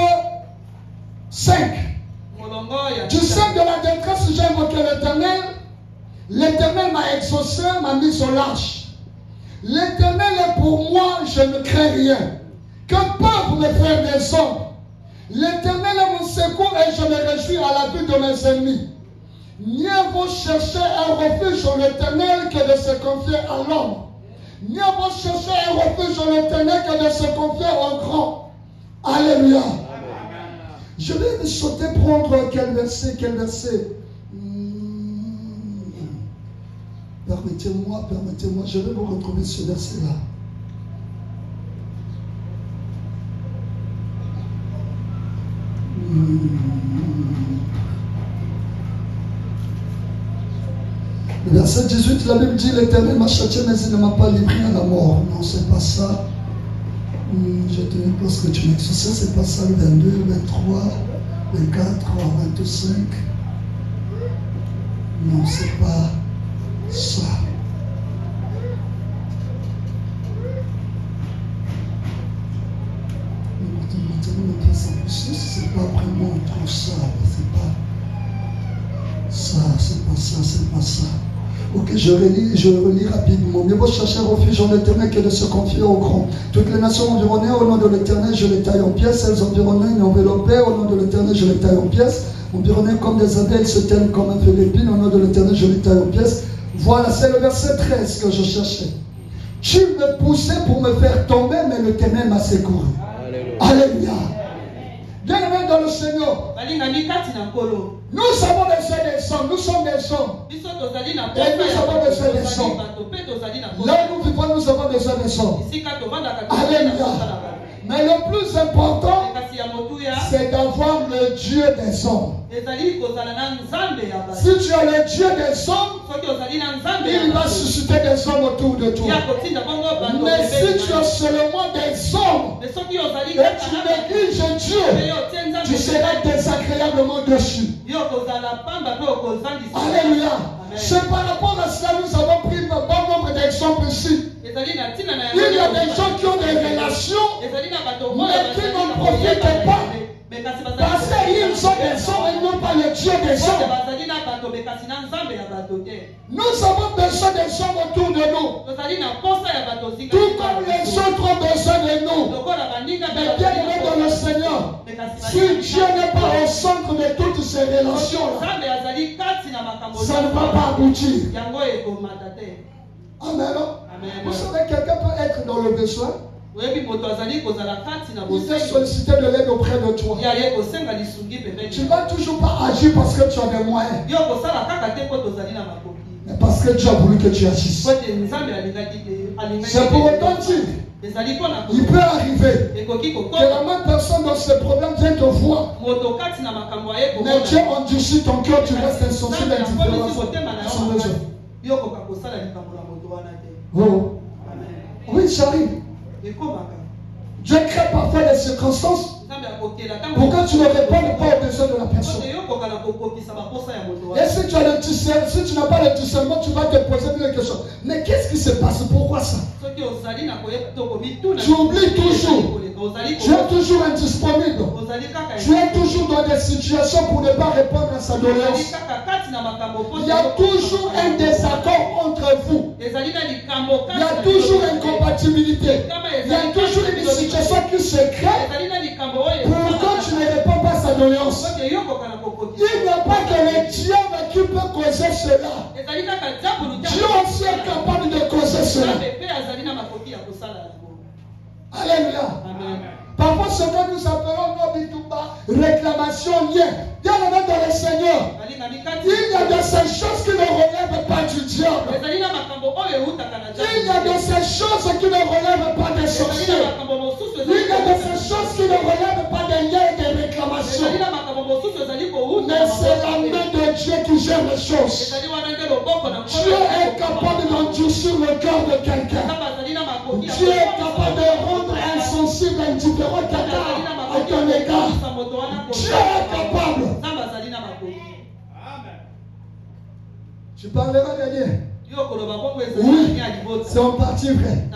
5. Du sein de la détresse, j'ai invoqué l'Éternel. L'Éternel m'a exaucé, m'a mis au large. L'Éternel est pour moi, je ne crains rien. Que peuvent me faire des hommes? L'Éternel est mon secours et je me réjouis à la vue de mes ennemis. Mieux vaut chercher un refuge en l'Éternel que de se confier à l'homme. Mieux vaut chercher un refuge en l'Éternel que de se confier au grand. Alléluia. Je vais sauter prendre quel verset. Permettez-moi, je vais vous retrouver ce verset-là. Le verset 18, la Bible dit, l'Éternel m'a châtié, mais il ne m'a pas livré à la mort. Non, c'est pas ça. Je te pense que tu m'exauces, c'est pas ça, le 22, 23, 24, 25. Non, c'est pas ça. C'est pas vraiment trop ça. C'est pas ça. Ok, je relis rapidement. Mieux vaut chercher un refuge en l'Éternel que de se confier au grand. Toutes les nations environnées, au nom de l'Éternel, je les taille en pièces. Elles environnées et enveloppées, au nom de l'Éternel, je les taille en pièces. Environnées comme des abeilles, se tiennent comme un feu d'épine, au nom de l'Éternel, je les taille en pièces. Voilà, c'est le verset 13 que je cherchais. Tu me poussais pour me faire tomber, mais l'Éternel m'a secouru. Alléluia. Bien-aimés dans le Seigneur, nous avons besoin des hommes, nous sommes des hommes. Et nous avons besoin des hommes. Là où nous vivons, nous avons besoin des hommes. Alléluia. Mais le plus important, c'est d'avoir le Dieu des hommes. Si tu as le Dieu des hommes, il va susciter des hommes autour de toi. Mais si tu as seulement des hommes et tu négliges Dieu, tu seras désagréablement déçu. Alléluia. C'est par rapport à cela que nous avons pris un bon nombre d'exemples ici. Il y a des gens qui ont des relations, mais qui n'en profitent pas. Parce qu'ils sont des hommes et non pas le Dieu des hommes. Nous avons besoin des hommes autour de nous. Tout comme les autres ont besoin de nous. Mais bien aimés dans le Seigneur, si Dieu n'est pas au centre de toutes ces relations-là, ça ne va pas aboutir. Amen. Vous savez, quelqu'un peut être dans le besoin. Il t'a sollicité de l'aide auprès de toi. Tu ne vas toujours pas agir parce que tu as des moyens. Mais parce que Dieu a voulu que tu agisses. C'est pour autant dire, il peut arriver que la même personne dans ce problème vient te voir. Mais Dieu endurcit ton cœur, tu restes insensible et indifférent à son besoin. Oh. Oui, j'arrive. Dieu crée parfois des circonstances pour que tu ne répondes pas aux besoins de la personne. Et si tu as le discernement, si tu n'as pas le discernement, tu vas te poser une question. Mais qu'est-ce qui se passe? Pourquoi ça? Tu oublies toujours. Tu es toujours indisponible. Tu es toujours dans des situations pour ne pas répondre à sa doléance. Il y a toujours un désaccord entre vous. Il y a toujours une incompatibilité. Il y a toujours une situation qui se crée. Pourquoi tu ne réponds pas à sa doléance? Il n'y a pas que le diable qui peut causer cela. Dieu aussi est capable de causer cela. Alléluia. Parfois, ce que nous appelons nos bitouba, réclamation, lien. Bien aimé dans le Seigneur, il y a de ces choses qui ne relèvent pas du diable. Il y a de ces choses qui ne relèvent pas des sorciers. Il y a de ces choses qui ne relèvent pas des liens et des réclamations. Mais c'est la main de Dieu qui gère les choses. Dieu est capable d'endurcir le cœur de quelqu'un. Dieu est capable de rendre insensible, indifférent quelqu'un à ton égard. Dieu est capable. Tu parleras derrière. Oui, c'est en partie vrai.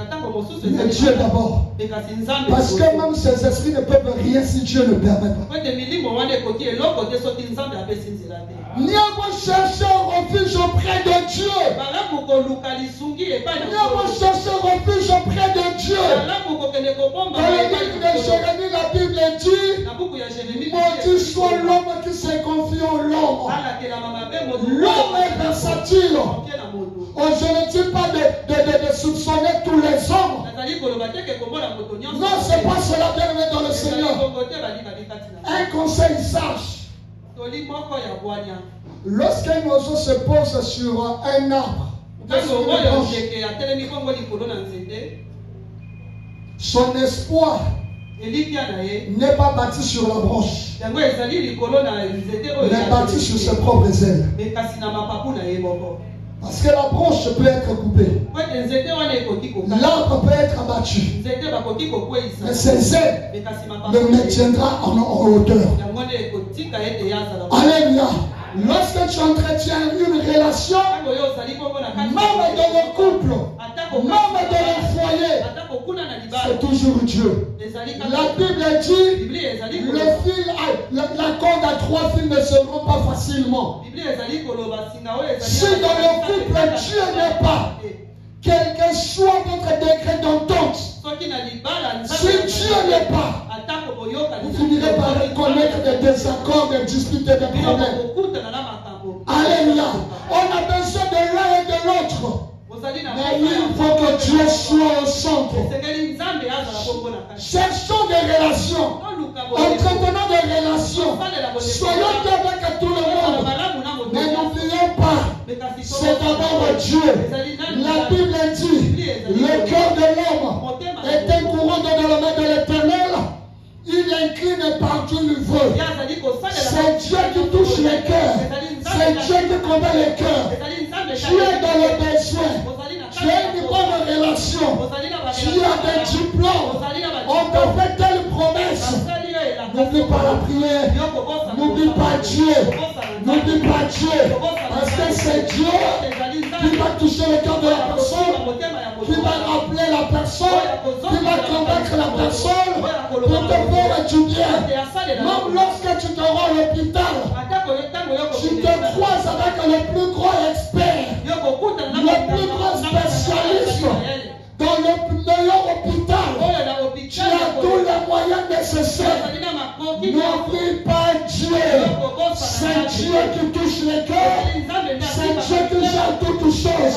Mais Dieu d'abord. Parce que même ces esprits ne peuvent rien si Dieu ne permet pas. Nous avons cherché un refuge auprès de Dieu. Nous avons cherché un refuge auprès de Dieu. Dans le livre de Jérémie, la Bible dit: maudit soit l'homme qui se confie en l'homme. L'homme est versatile. Oh, je ne dis pas de soupçonner tous les hommes. Non, c'est pas cela, bien aimé dans le Seigneur. Un conseil sage. Lorsqu'un oiseau se pose sur un arbre, son espoir n'est pas bâti sur la branche, mais bâti sur ses propres ailes. Parce que la branche peut être coupée. L'arbre peut être abattu. Mais ses ailes le maintiendra en hauteur. Alléluia. Lorsque tu entretiens une relation, même dans le couple, même dans le foyer, c'est toujours Dieu. La Bible dit, le fil, la corde à 3 fils ne se rompt pas facilement. Si dans le couple Dieu n'est pas, quel que soit votre degré d'entente, si Dieu n'est pas, vous finirez par reconnaître des désaccords, des disputes et des problèmes. Alléluia. On a besoin de l'un et de l'autre. Mais il faut que Dieu soit au centre. Cherchons des relations. Entretenons des relations. Soyons avec tout le monde. Mais n'oublions pas, c'est d'abord Dieu. La Bible dit, le cœur de l'homme est un courant dans la main de l'Éternel. Il incline partout le veut. C'est Dieu qui touche les cœurs. C'est Dieu qui combat les cœurs. Tu es dans le besoin. Tu as une bonne relation. Tu as des diplômes. On te fait telle promesse. N'oublie pas la prière. N'oublie pas Dieu. N'oublie pas Dieu. Parce que c'est Dieu qui va toucher le cœur de la personne, qui va rappeler la personne, qui va convaincre la personne pour te faire du bien. Même lorsque tu te rends à l'hôpital, tu te croises avec le plus grand expert, le plus grand spécialiste dans le meilleur hôpital. Tu as tous les moyens nécessaires. N'oublie pas Dieu. C'est Dieu qui touche les cœurs. C'est Dieu qui gère toutes choses.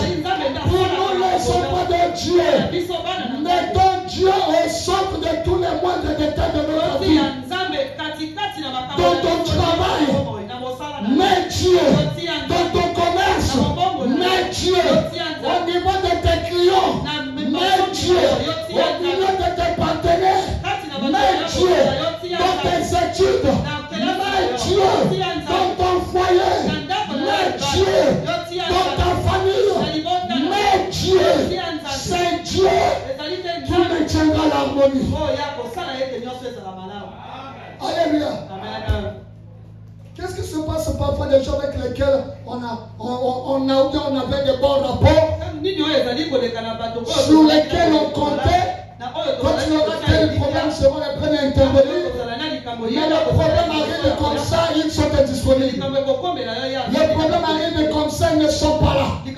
Pour nous, les enfants de Dieu, mettons Dieu au centre de tous les moindres détails de notre vie. Dans ton travail, mets Dieu. Dans ton commerce, mets Dieu. Au niveau de tes clients, mets Dieu. Au niveau de tes partenaires, mets Dieu. Dans tes études, mets Dieu. Dans ton foyer, mets Dieu. Dans ta famille, mets Dieu. C'est Dieu qui maintiendra l'harmonie. Alléluia. Qu'est-ce qui se passe parfois des gens avec lesquels on avait de bons rapports, sur lesquels on comptait? Quand il y aura tel problème, seront les premiers à intervenir. Mais le problème arrive comme ça, ils sont indisponibles. Le problème arrive comme ça, ils ne sont pas là. Le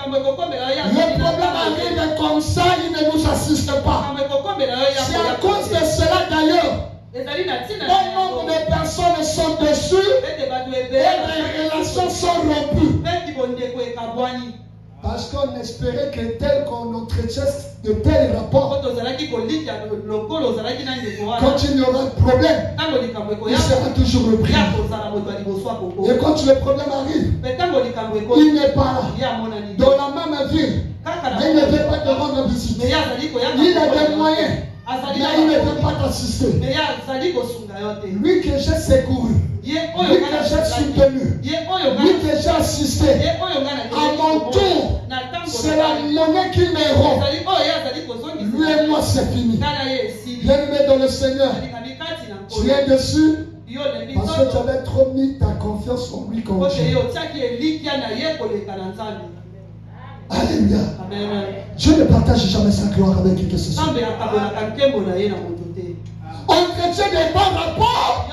problème arrive comme ça, ils ne nous assistent pas. C'est à cause de cela d'ailleurs. Bon nombre de personnes sont dessus et les relations sont rompues. Parce qu'on espérait que tel qu'on entretient de tels rapports, quand il y aura un problème, il sera toujours le prix. Et quand le problème arrive, il n'est pas là. Dans la même ville, il ne veut pas te rendre visite. Il a des moyens, mais il ne veut pas t'assister. Lui que j'ai secouru, lui que j'ai soutenu, lui que j'ai assisté, à mon tour, c'est la monnaie qui me rend. Lui et moi, c'est fini. Bien-aimé dans le Seigneur, tu es dessus parce que tu avais trop mis ta confiance en lui comme Dieu. Alléluia. Dieu ne partage jamais sa gloire avec qui que ce soit. Entretien des bons rapports.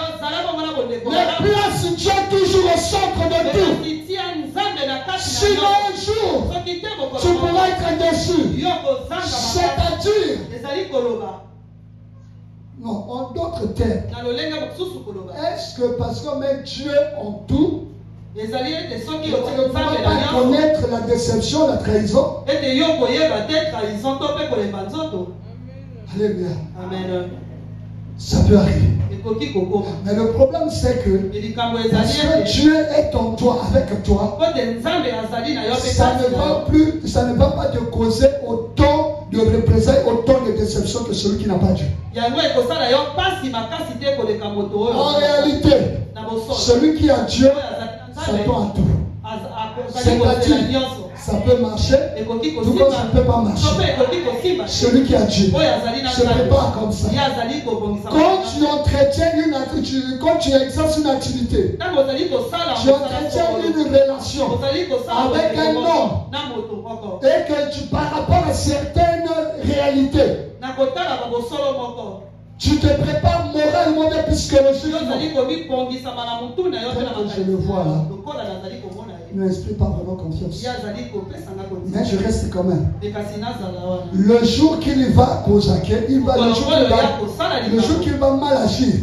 Les places Dieu toujours au centre de tout. Sinon un jour, tu pourras être déçu. C'est-à-dire, non, en d'autres termes, est-ce que parce qu'on met Dieu en tout, on ne pourra pas connaître la déception, la trahison? Alléluia. Amen. Ça peut arriver. Mais le problème c'est que parce que Dieu est en toi, avec toi, ça ne va pas te causer autant de représailles, autant de déceptions que celui qui n'a pas Dieu. En réalité, celui qui a Dieu s'attend à tout. C'est-à-dire, ça peut marcher, tout comme ça ne peut pas marcher. Celui qui a Dieu se prépare comme ça. Quand tu entretiens une attitude, quand tu exerces une activité, tu entretiens une relation avec un homme et que tu, par rapport à certaines réalités, tu te prépares moralement et psychologiquement. Je le vois là. Il ne m'inspire pas vraiment confiance. Mais je reste quand même. Le jour qu'il va causaquer, le jour qu'il va mal agir, tu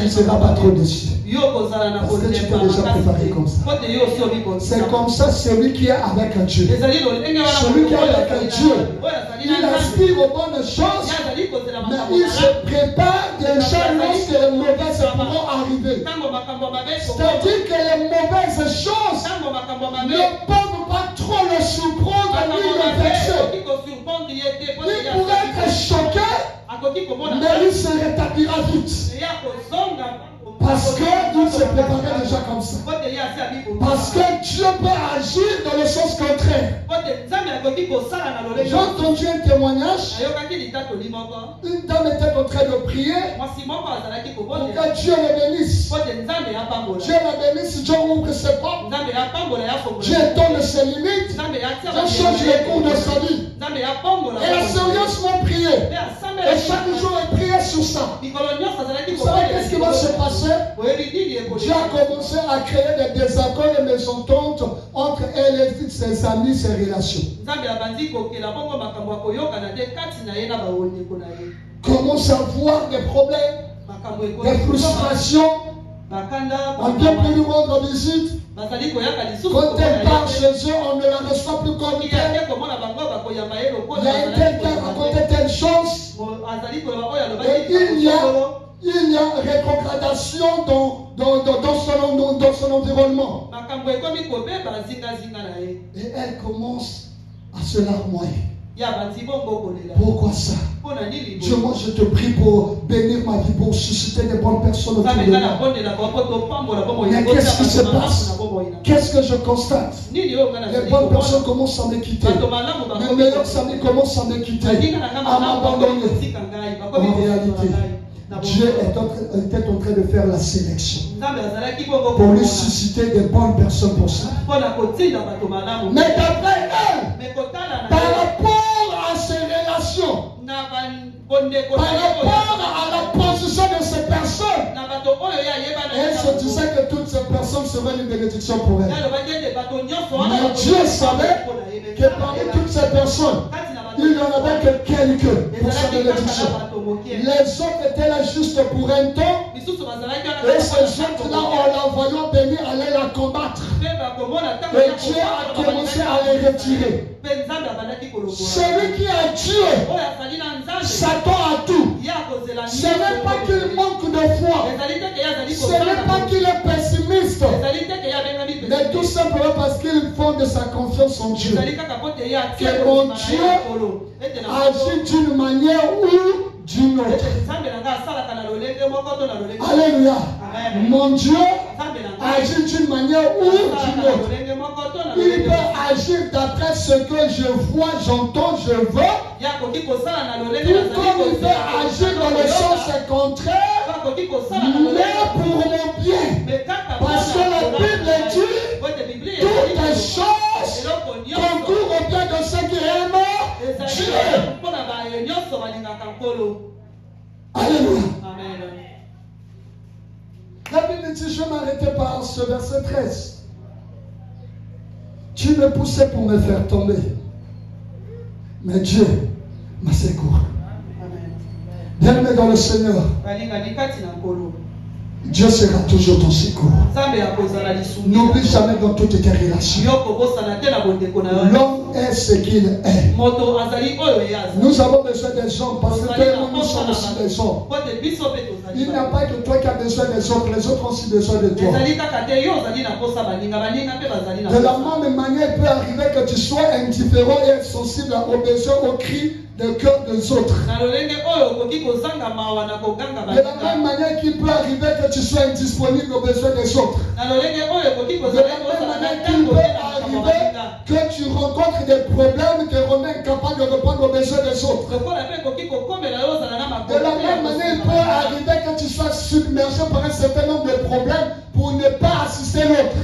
ne seras pas trop déçu. Parce que tu t'es déjà préparé comme ça. C'est comme ça celui qui est avec un Dieu. Celui qui est avec un Dieu, il aspire aux bonnes choses, mais il se prépare déjà lorsque les mauvaises pourront arriver. C'est-à-dire que les mauvaises choses ne peuvent pas trop le surprendre ni le vexer. Il pourrait être choqué, mais il se rétablira vite. Parce qu'il se préparait déjà comme ça. Parce que Dieu peut agir dans le sens contraire. J'ai entendu un témoignage. Une dame était en train de prier pour que Dieu le bénisse. Dieu la bénisse, Dieu ouvre ses portes. Dieu donne ses limites. Dieu change les cours de sa vie. Elle a sérieusement prié. Et chaque jour elle priait sur ça. Vous savez qu'est-ce qui va se passer? Dieu a commencé à créer des désaccords et mésententes entre elle et ses amis, ses relations. Commence à voir des problèmes, des frustrations. On ne vient plus lui rendre visite. Quand elle part chez eux, on ne la reçoit plus comme tel. Il y a un tel qui a raconté telle chose. Et il y a rétrogradation dans son environnement. Et elle commence à se larmoyer. Pourquoi ça? Dieu, moi je te prie pour bénir ma vie, pour susciter des bonnes personnes autour de moi. Mais qu'est-ce qui se passe? Qu'est-ce que je constate? Les bonnes personnes commencent à me quitter. Mes meilleurs amis commencent à me quitter, à m'abandonner. En réalité, Dieu était en train de faire la sélection pour lui susciter des bonnes personnes pour ça. Mais d'après elle, par rapport à ses relations, par rapport à la position de ces personnes, elle se disait que toutes ces personnes seraient une bénédiction pour elle. Mais Dieu savait que parmi toutes ces personnes, il n'y en avait que quelques pour sa bénédiction. Les autres étaient là juste pour un temps. Et ces autres-là, en la voyant venir, allaient la combattre. Et Dieu a commencé à les retirer. Celui qui a Dieu s'attend à tout. Ce n'est pas qu'il manque de foi. Ce n'est pas qu'il est pessimiste. Mais tout simplement parce qu'il fonde sa confiance en Dieu. Que mon Dieu agit d'une manière ou d'une autre. Alléluia. Mon Dieu agit d'une manière ou d'une autre. Il peut agir d'après ce que je vois, j'entends, je veux. Tout comme il peut agir dans le sens contraire, mais pour mon bien. Parce que la Bible dit, toutes les choses concourent au bien de ceux qui aiment Dieu. Alléluia. La Bible dit, je m'arrêtais par ce verset 13. Tu me poussais pour me faire tomber. Mais Dieu m'a secouru. Bien-aimé dans le Seigneur, Dieu sera toujours ton secours. N'oublie jamais dans toutes tes relations. L'homme est ce qu'il est. Nous avons besoin des hommes parce que nous sommes aussi des hommes. Il n'y a pas que toi qui as besoin des autres, les autres ont aussi besoin de toi. De la même manière, il peut arriver que tu sois indifférent et insensible aux besoins, aux cris de cœur des autres. De la même manière qu'il peut arriver que tu sois indisponible aux besoins des autres. De la même manière qu'il peut arriver que tu rencontres des problèmes, te remets incapable de répondre aux besoins des autres. De la même manière, il peut arriver que tu sois submergé par un certain nombre de problèmes pour ne pas assister l'autre.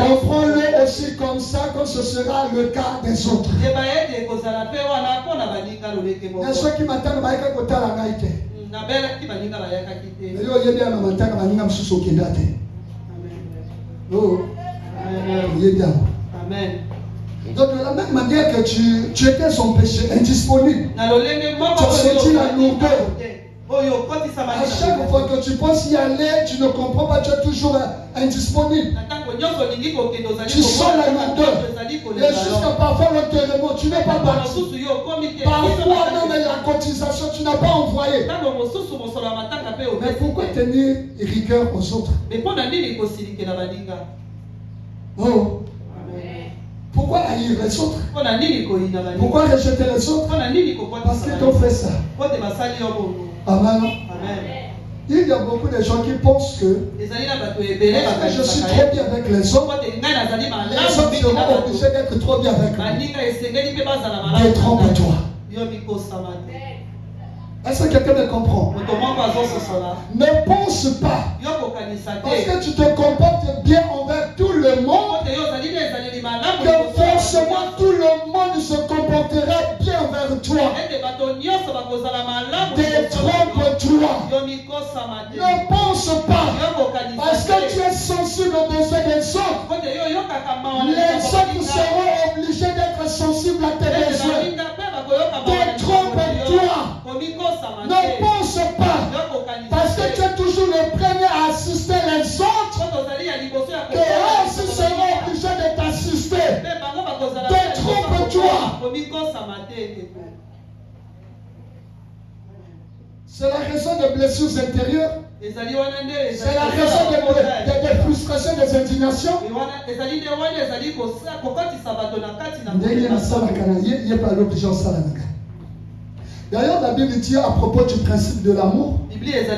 Comprends-le aussi comme ça que ce sera le cas des autres. Il y a ceux qui m'attendent à la naïté. Donc de la même manière que tu étais son péché indisponible, tu as senti la lourdeur. À chaque fois que tu penses y aller, tu ne comprends pas, tu es toujours indisponible. Tu sens la lourdeur. Et jusqu'à parfois l'enterrement, tu n'es pas parti. Parfois même la cotisation, tu n'as pas envoyé. Mais pourquoi tenir rigueur aux autres? Oh. Pourquoi haïr les autres? Pourquoi rejeter les autres? Parce qu'ils t'ont fait ça. Amen. Il y a beaucoup de gens qui pensent que je suis trop bien avec les autres, les autres seront obligés d'être trop bien avec moi. Détrompe-toi. Est-ce que quelqu'un me comprend? Ne pense pas parce que tu te comportes bien envers tout le monde que forcément tout le monde se comportera bien envers toi. Détrompe-toi. Ne pense pas parce que tu es sensible aux besoins des autres. Les autres seront obligés d'être sensibles à tes besoins. Détrompe-toi. Ne pense pas parce que tu es toujours le premier à assister les autres que eux aussi seront obligés de t'assister. Détrompe-toi. C'est la raison des blessures intérieures. C'est la raison des frustrations, des indignations. D'ailleurs, la Bible dit à propos du principe de l'amour, il est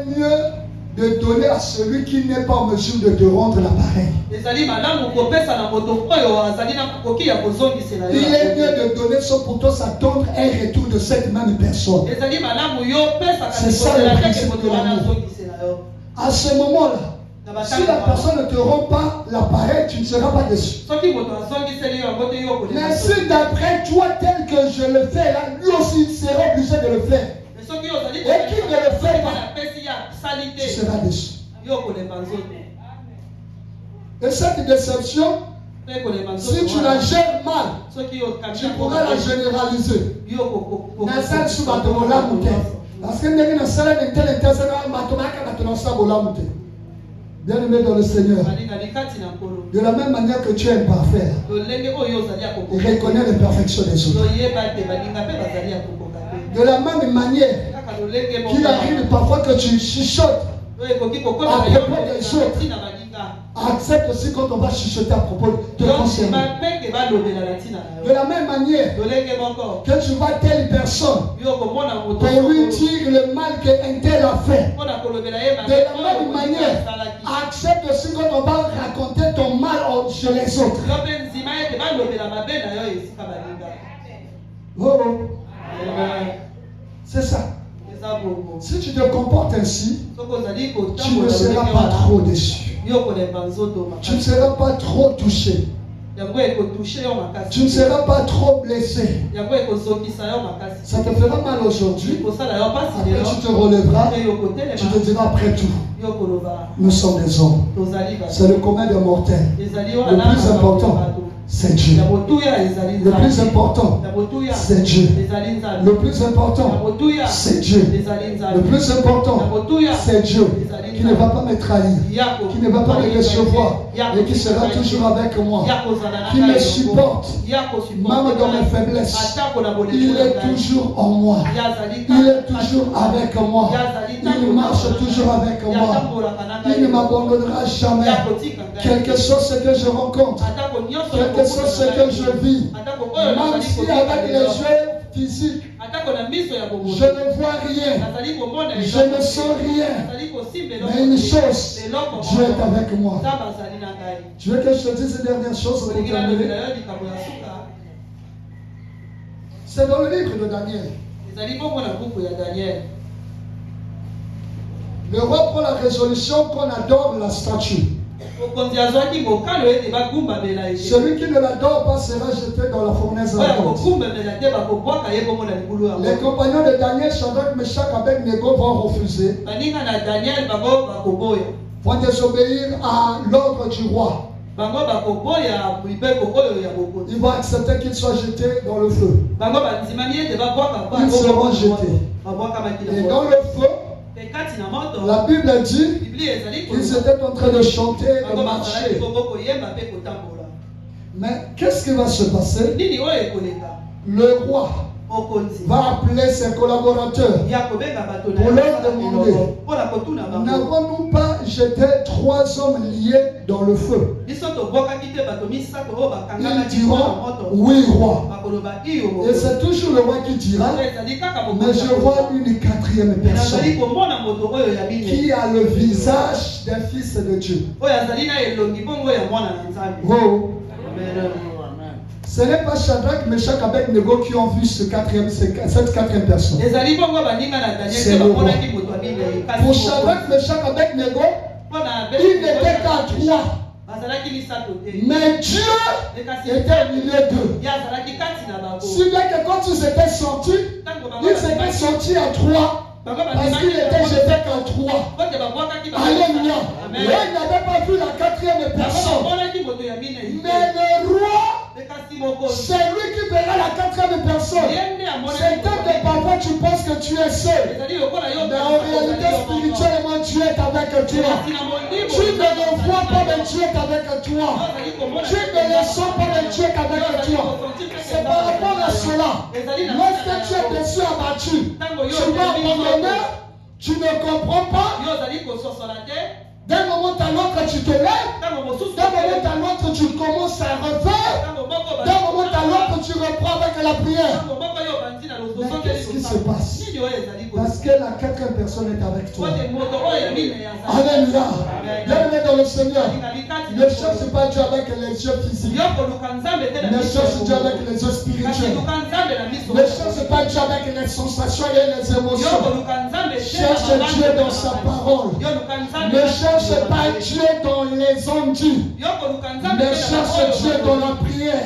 mieux de donner à celui qui n'est pas en mesure de te rendre l'appareil. Il est mieux de donner ça pour toi, s'attendre un retour de cette même personne. C'est ça le principe de l'amour. À ce moment-là, si la personne ne te rend pas l'appareil, tu ne seras pas déçu. Mais si d'après toi, tel que je le fais, là, lui aussi il sera obligé de le faire. Et qui ne le fait pas, tu seras déçu. Et cette déception, si tu la gères mal, tu pourras la généraliser. Parce que bien-aimé dans le Seigneur, de la même manière que tu es imparfait, reconnais l'imperfection des autres. De la même manière qu'il arrive parfois que tu chuchotes à propos des autres, Accepte aussi quand on va chuchoter à propos de concernant. De la même manière que tu vois telle personne pour lui dire le mal qu'un tel a fait. De la même manière, accepte aussi quand on va raconter ton mal chez les autres. Oh. C'est ça. Si tu te comportes ainsi, tu ne seras pas trop déçu. Tu ne seras pas trop touché. Tu ne seras pas trop blessé. Ça te fera mal aujourd'hui. Après tu te relèveras. Tu te diras après tout, nous sommes des hommes. C'est le commun des mortels. Le plus important, c'est Dieu. Le plus important, c'est Dieu. Le plus important, c'est Dieu. Le plus important, c'est Dieu qui ne va pas me trahir, qui ne va pas me décevoir et qui sera toujours avec moi, qui me supporte, même dans mes faiblesses. Il est toujours en moi. Il est toujours avec moi. Il marche toujours avec moi. Il ne m'abandonnera jamais. Quel que soit ce que je rencontre, quel que soit ce que je vis, même si avec les yeux physiques, je ne vois rien, je ne sens rien, mais une chose, Dieu est avec moi. Tu veux que je te dise ces dernières choses pour terminer? C'est dans le livre de Daniel. Le roi prend la résolution qu'on adore la statue. Celui qui ne l'adore pas sera jeté dans la fournaise ardente. Les compagnons de Daniel, Shadrach, Meshach, Abednego vont refuser, vont désobéir à l'ordre du roi. Ils vont accepter qu'ils soient jetés dans le feu. Ils seront jetés. Et dans le feu, la Bible dit qu'ils étaient en train de chanter et de marcher. Mais qu'est-ce qui va se passer? Le roi va appeler ses collaborateurs pour leur demander: n'avons-nous pas jeté 3 hommes liés dans le feu? Ils diront: oui, roi. Et c'est toujours le roi qui dira: mais je vois une 4e personne qui a le visage d'un fils de Dieu. Oh. Ce n'est pas Shadrach, Meshach, Abednego qui ont vu cette 4e personne. C'est le roi. Pour Shadrach, Meshach, Abednego, il n'était qu'à 3. Mais Dieu était au milieu d'eux. Si bien que quand ils étaient sortis à 3. Parce qu'il était jeté qu'à 3. Alléluia. Et il n'avait pas vu la 4e personne. Mais le roi, c'est lui qui verra la 4e personne. C'est que parfois tu penses que tu es seul. Mais en réalité, spirituellement, Dieu est avec toi. Tu ne le vois pas, mais Dieu est avec toi. Tu ne le sens pas, mais Dieu est avec toi. C'est par rapport à cela. Lorsque tu es déçu, abattu, tu vas abandonner, tu ne comprends pas. D'un moment à l'autre, tu te lèves. D'un moment à l'autre, tu commences à refaire. D'un moment à l'autre, tu reprends avec la prière. Mais qu'est-ce qui se passe? Parce que la 4e personne est avec toi. Alléluia. Bienvenue dans le Seigneur. Ne cherche pas Dieu avec les yeux physiques. Ne cherche Dieu avec les yeux spirituels. Ne cherche pas Dieu avec les sensations et les émotions. Cherche Dieu dans sa parole. Ne cherche pas Dieu dans les ondits. Ne cherche Dieu dans la prière.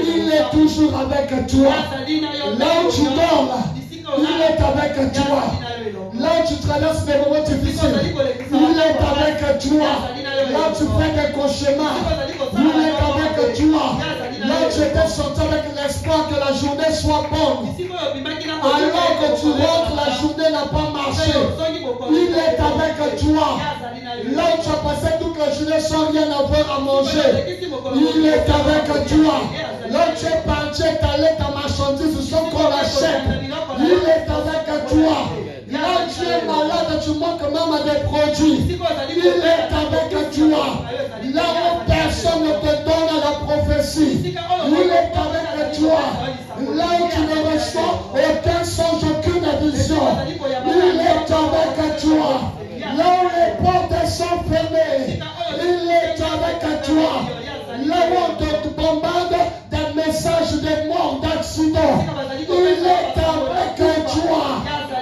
Il est toujours avec toi. Là où tu dors, là, il est avec toi. Là où tu traverses des moments difficiles, il est avec toi. Là où tu fais des cauchemars, il est avec toi. Là où tu étais sorti avec l'espoir que la journée soit bonne, alors que tu rentres, la journée n'a pas marché. Il est avec toi. Là où tu as passé toute la journée sans rien avoir à manger, il est avec toi. Là où tu es parti, allé ta marchandise sans qu'on l'achète, il est avec toi. Là où tu es malade, tu manques même à des produits, il est avec toi. Là où personne ne te donne à la prophétie, il est avec toi. Là où tu ne reçois aucun songe, aucune vision, il est avec toi. Là où les portes sont fermées, il est avec toi. Là où on te bombarde des messages de mort, d'accident, il est avec toi.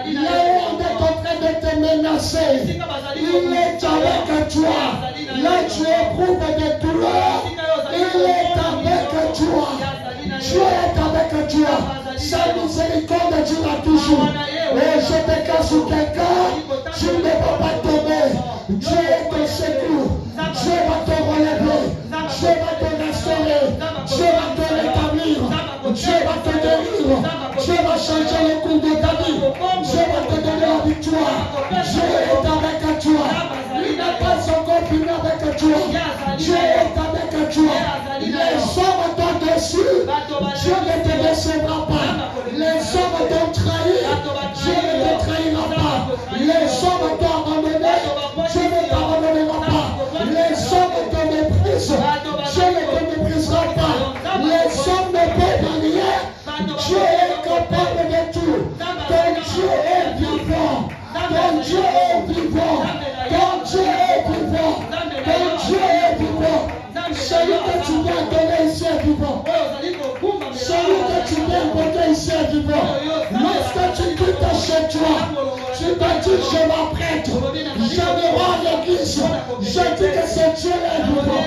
Là où on est en train de te menacer, il est avec toi. Là tu éprouves des douleurs, il est avec toi. Dieu est avec toi. Sa miséricorde dure toujours. Et je déclare sur quelqu'un, tu ne vas pas tomber. Dieu est ton secours. Dieu va te relever. Dieu va te restaurer. Dieu va te rétablir. Dieu va te guérir. Dieu va changer le cours de ta vie. Dieu va te donner la victoire. Dieu est avec toi. Il n'a pas encore fini avec toi. Dieu est avec toi. Les hommes t'ont déçu. Dieu ne te décevra pas. Les hommes t'ont trahi. Dieu ne te trahira pas. Les hommes t'ont abandonné. Dieu ne t'abandonnera pas. Les hommes te méprisent. Dieu ne te méprisera pas. Les hommes ne peuvent rien. Dieu est capable de tout. Ton Dieu est vivant. Ton Dieu est vivant. Ton Dieu est vivant. Ton Dieu est vivant. Celui que tu viens donner ici est vivant. Celui que tu viens porter ici est vivant. Lorsque tu quittes chez toi, tu te dis je m'apprête, je me rends à l'église, je dis que ce Dieu est vivant.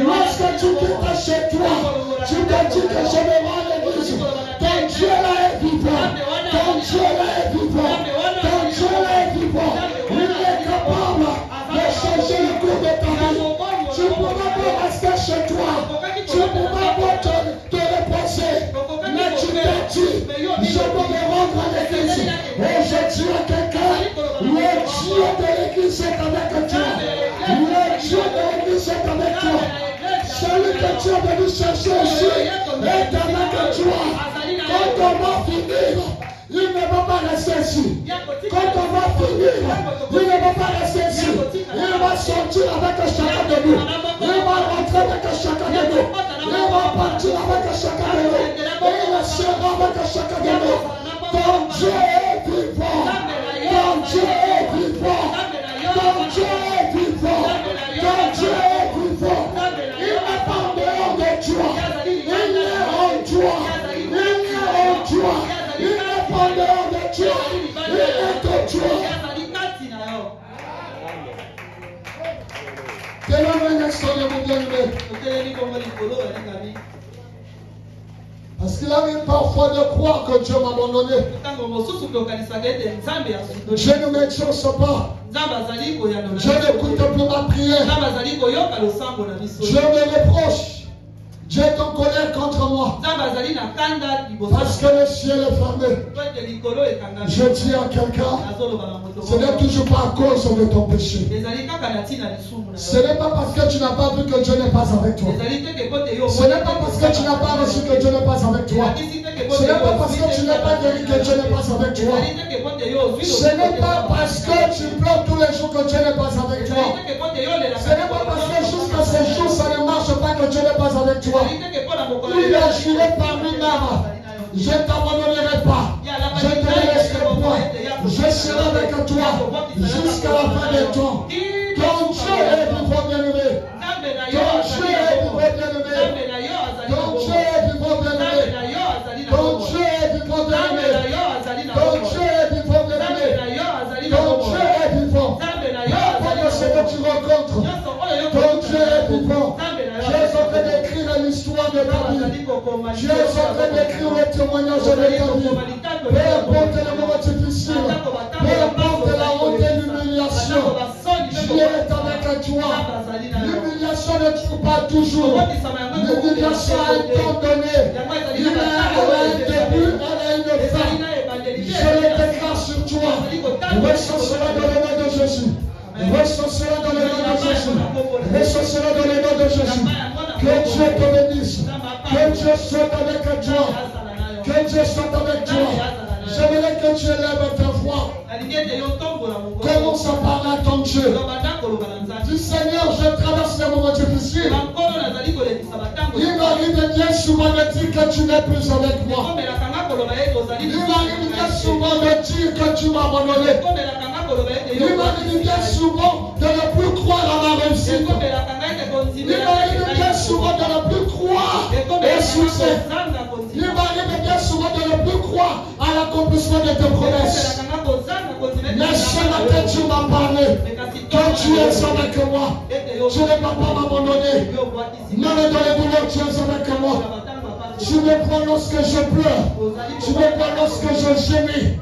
Lorsque tu quittes chez toi, tu te dis que je me rends à l'église, ton Dieu là est vivant. Ton Dieu là est vivant. Ton Dieu là est vivant. Il est capable de changer le cours de ta vie. Tu ne pourras pas rester chez toi. Tu ne pourras pas te reposer. Mais tu t'es dit, je dois me rendre à l'église. Et je dis à quelqu'un, le Dieu de l'église est avec toi. Le Dieu de l'église est avec toi. Celui que tu es venu chercher ici est avec toi. Quand on va finir, il ne va pas rester ici. Quand on va finir, il ne va pas rester ici. Il va sortir avec chacun de nous. Il va rentrer avec chacun de nous. Il va partir avec chacun de nous. Et il sera avec chacun de nous. Ton Dieu est vivant. Ton Dieu est vivant. Ton Dieu est vivant. Ton Dieu est vivant. Il n'est pas en dehors de toi. Il est en toi. Il est en toi. Il n'est pas en dehors de toi. Il est en toi. Donne-moi un instant, mon bien-aimé. Parce qu'il arrive parfois de croire que Dieu m'a abandonné. Je ne m'exauce pas. Je n'écoute plus ma prière. Je me reproche. Dieu est en colère contre moi. Parce que le ciel est fermé. Je dis à quelqu'un, ce n'est toujours pas à cause de ton péché. Ce n'est pas parce que tu n'as pas vu que Dieu n'est pas avec toi. Ce n'est pas parce que tu n'as pas reçu que Dieu n'est pas avec toi. Ce n'est pas parce que tu n'es pas guéri que Dieu n'est pas avec toi. Ce n'est pas parce que tu pleures tous les jours que Dieu n'est pas avec toi. Ce n'est pas parce que jusqu'à ce jour ça ne marche pas que Dieu n'est pas avec toi. Il a juré par lui-même. Je ne t'abandonnerai pas. Je ne te laisserai point. Je serai avec toi jusqu'à la fin des temps. Ton Dieu est vivant, bien-aimé. Ton Dieu est vivant, bien-aimé. Ton Dieu est vivant, bien-aimé. Ton Dieu est vivant, bien-aimé. Ton Dieu est vivant, bien-aimé. Ton Dieu est vivant. Peu importe ce que tu rencontres, ton Dieu est vivant. Dieu est en train d'écrire l'histoire de ta vie. Dieu est en train d'écrire le témoignage de ta vie. Peu importe le moment difficile, peu importe la honte et l'humiliation, Dieu est avec toi. L'humiliation ne trouve pas toujours. L'humiliation a un temps donné. Il a un début, elle a une fin. Je le déclare sur toi. Ressens cela dans le nom de Jésus. Ressens cela dans le nom de Jésus. Ressens cela dans le nom de Jésus. Que Dieu te bénisse. Que Dieu soit avec toi. Que Dieu soit avec toi. J'aimerais que tu élèves ta voix. foi. Commence à parler à ton Dieu. Dis Seigneur, je traverse des moments difficiles. Il m'arrive bien souvent de dire que tu n'es plus avec moi. Il m'arrive bien souvent de dire que tu m'as abandonné. Il m'arrive bien souvent de ne plus croire à ma réussite. Il m'arrive bien souvent de ne plus croire au succès. Il m'arrive bien souvent de ne plus croire à l'accomplissement de tes promesses. Mais ce matin, tu m'as parlé que tu es avec moi. Tu ne vas pas m'abandonner. Même dans les douleurs, tu es avec moi. Tu me prends lorsque je pleure. Tu me prends lorsque je gémis.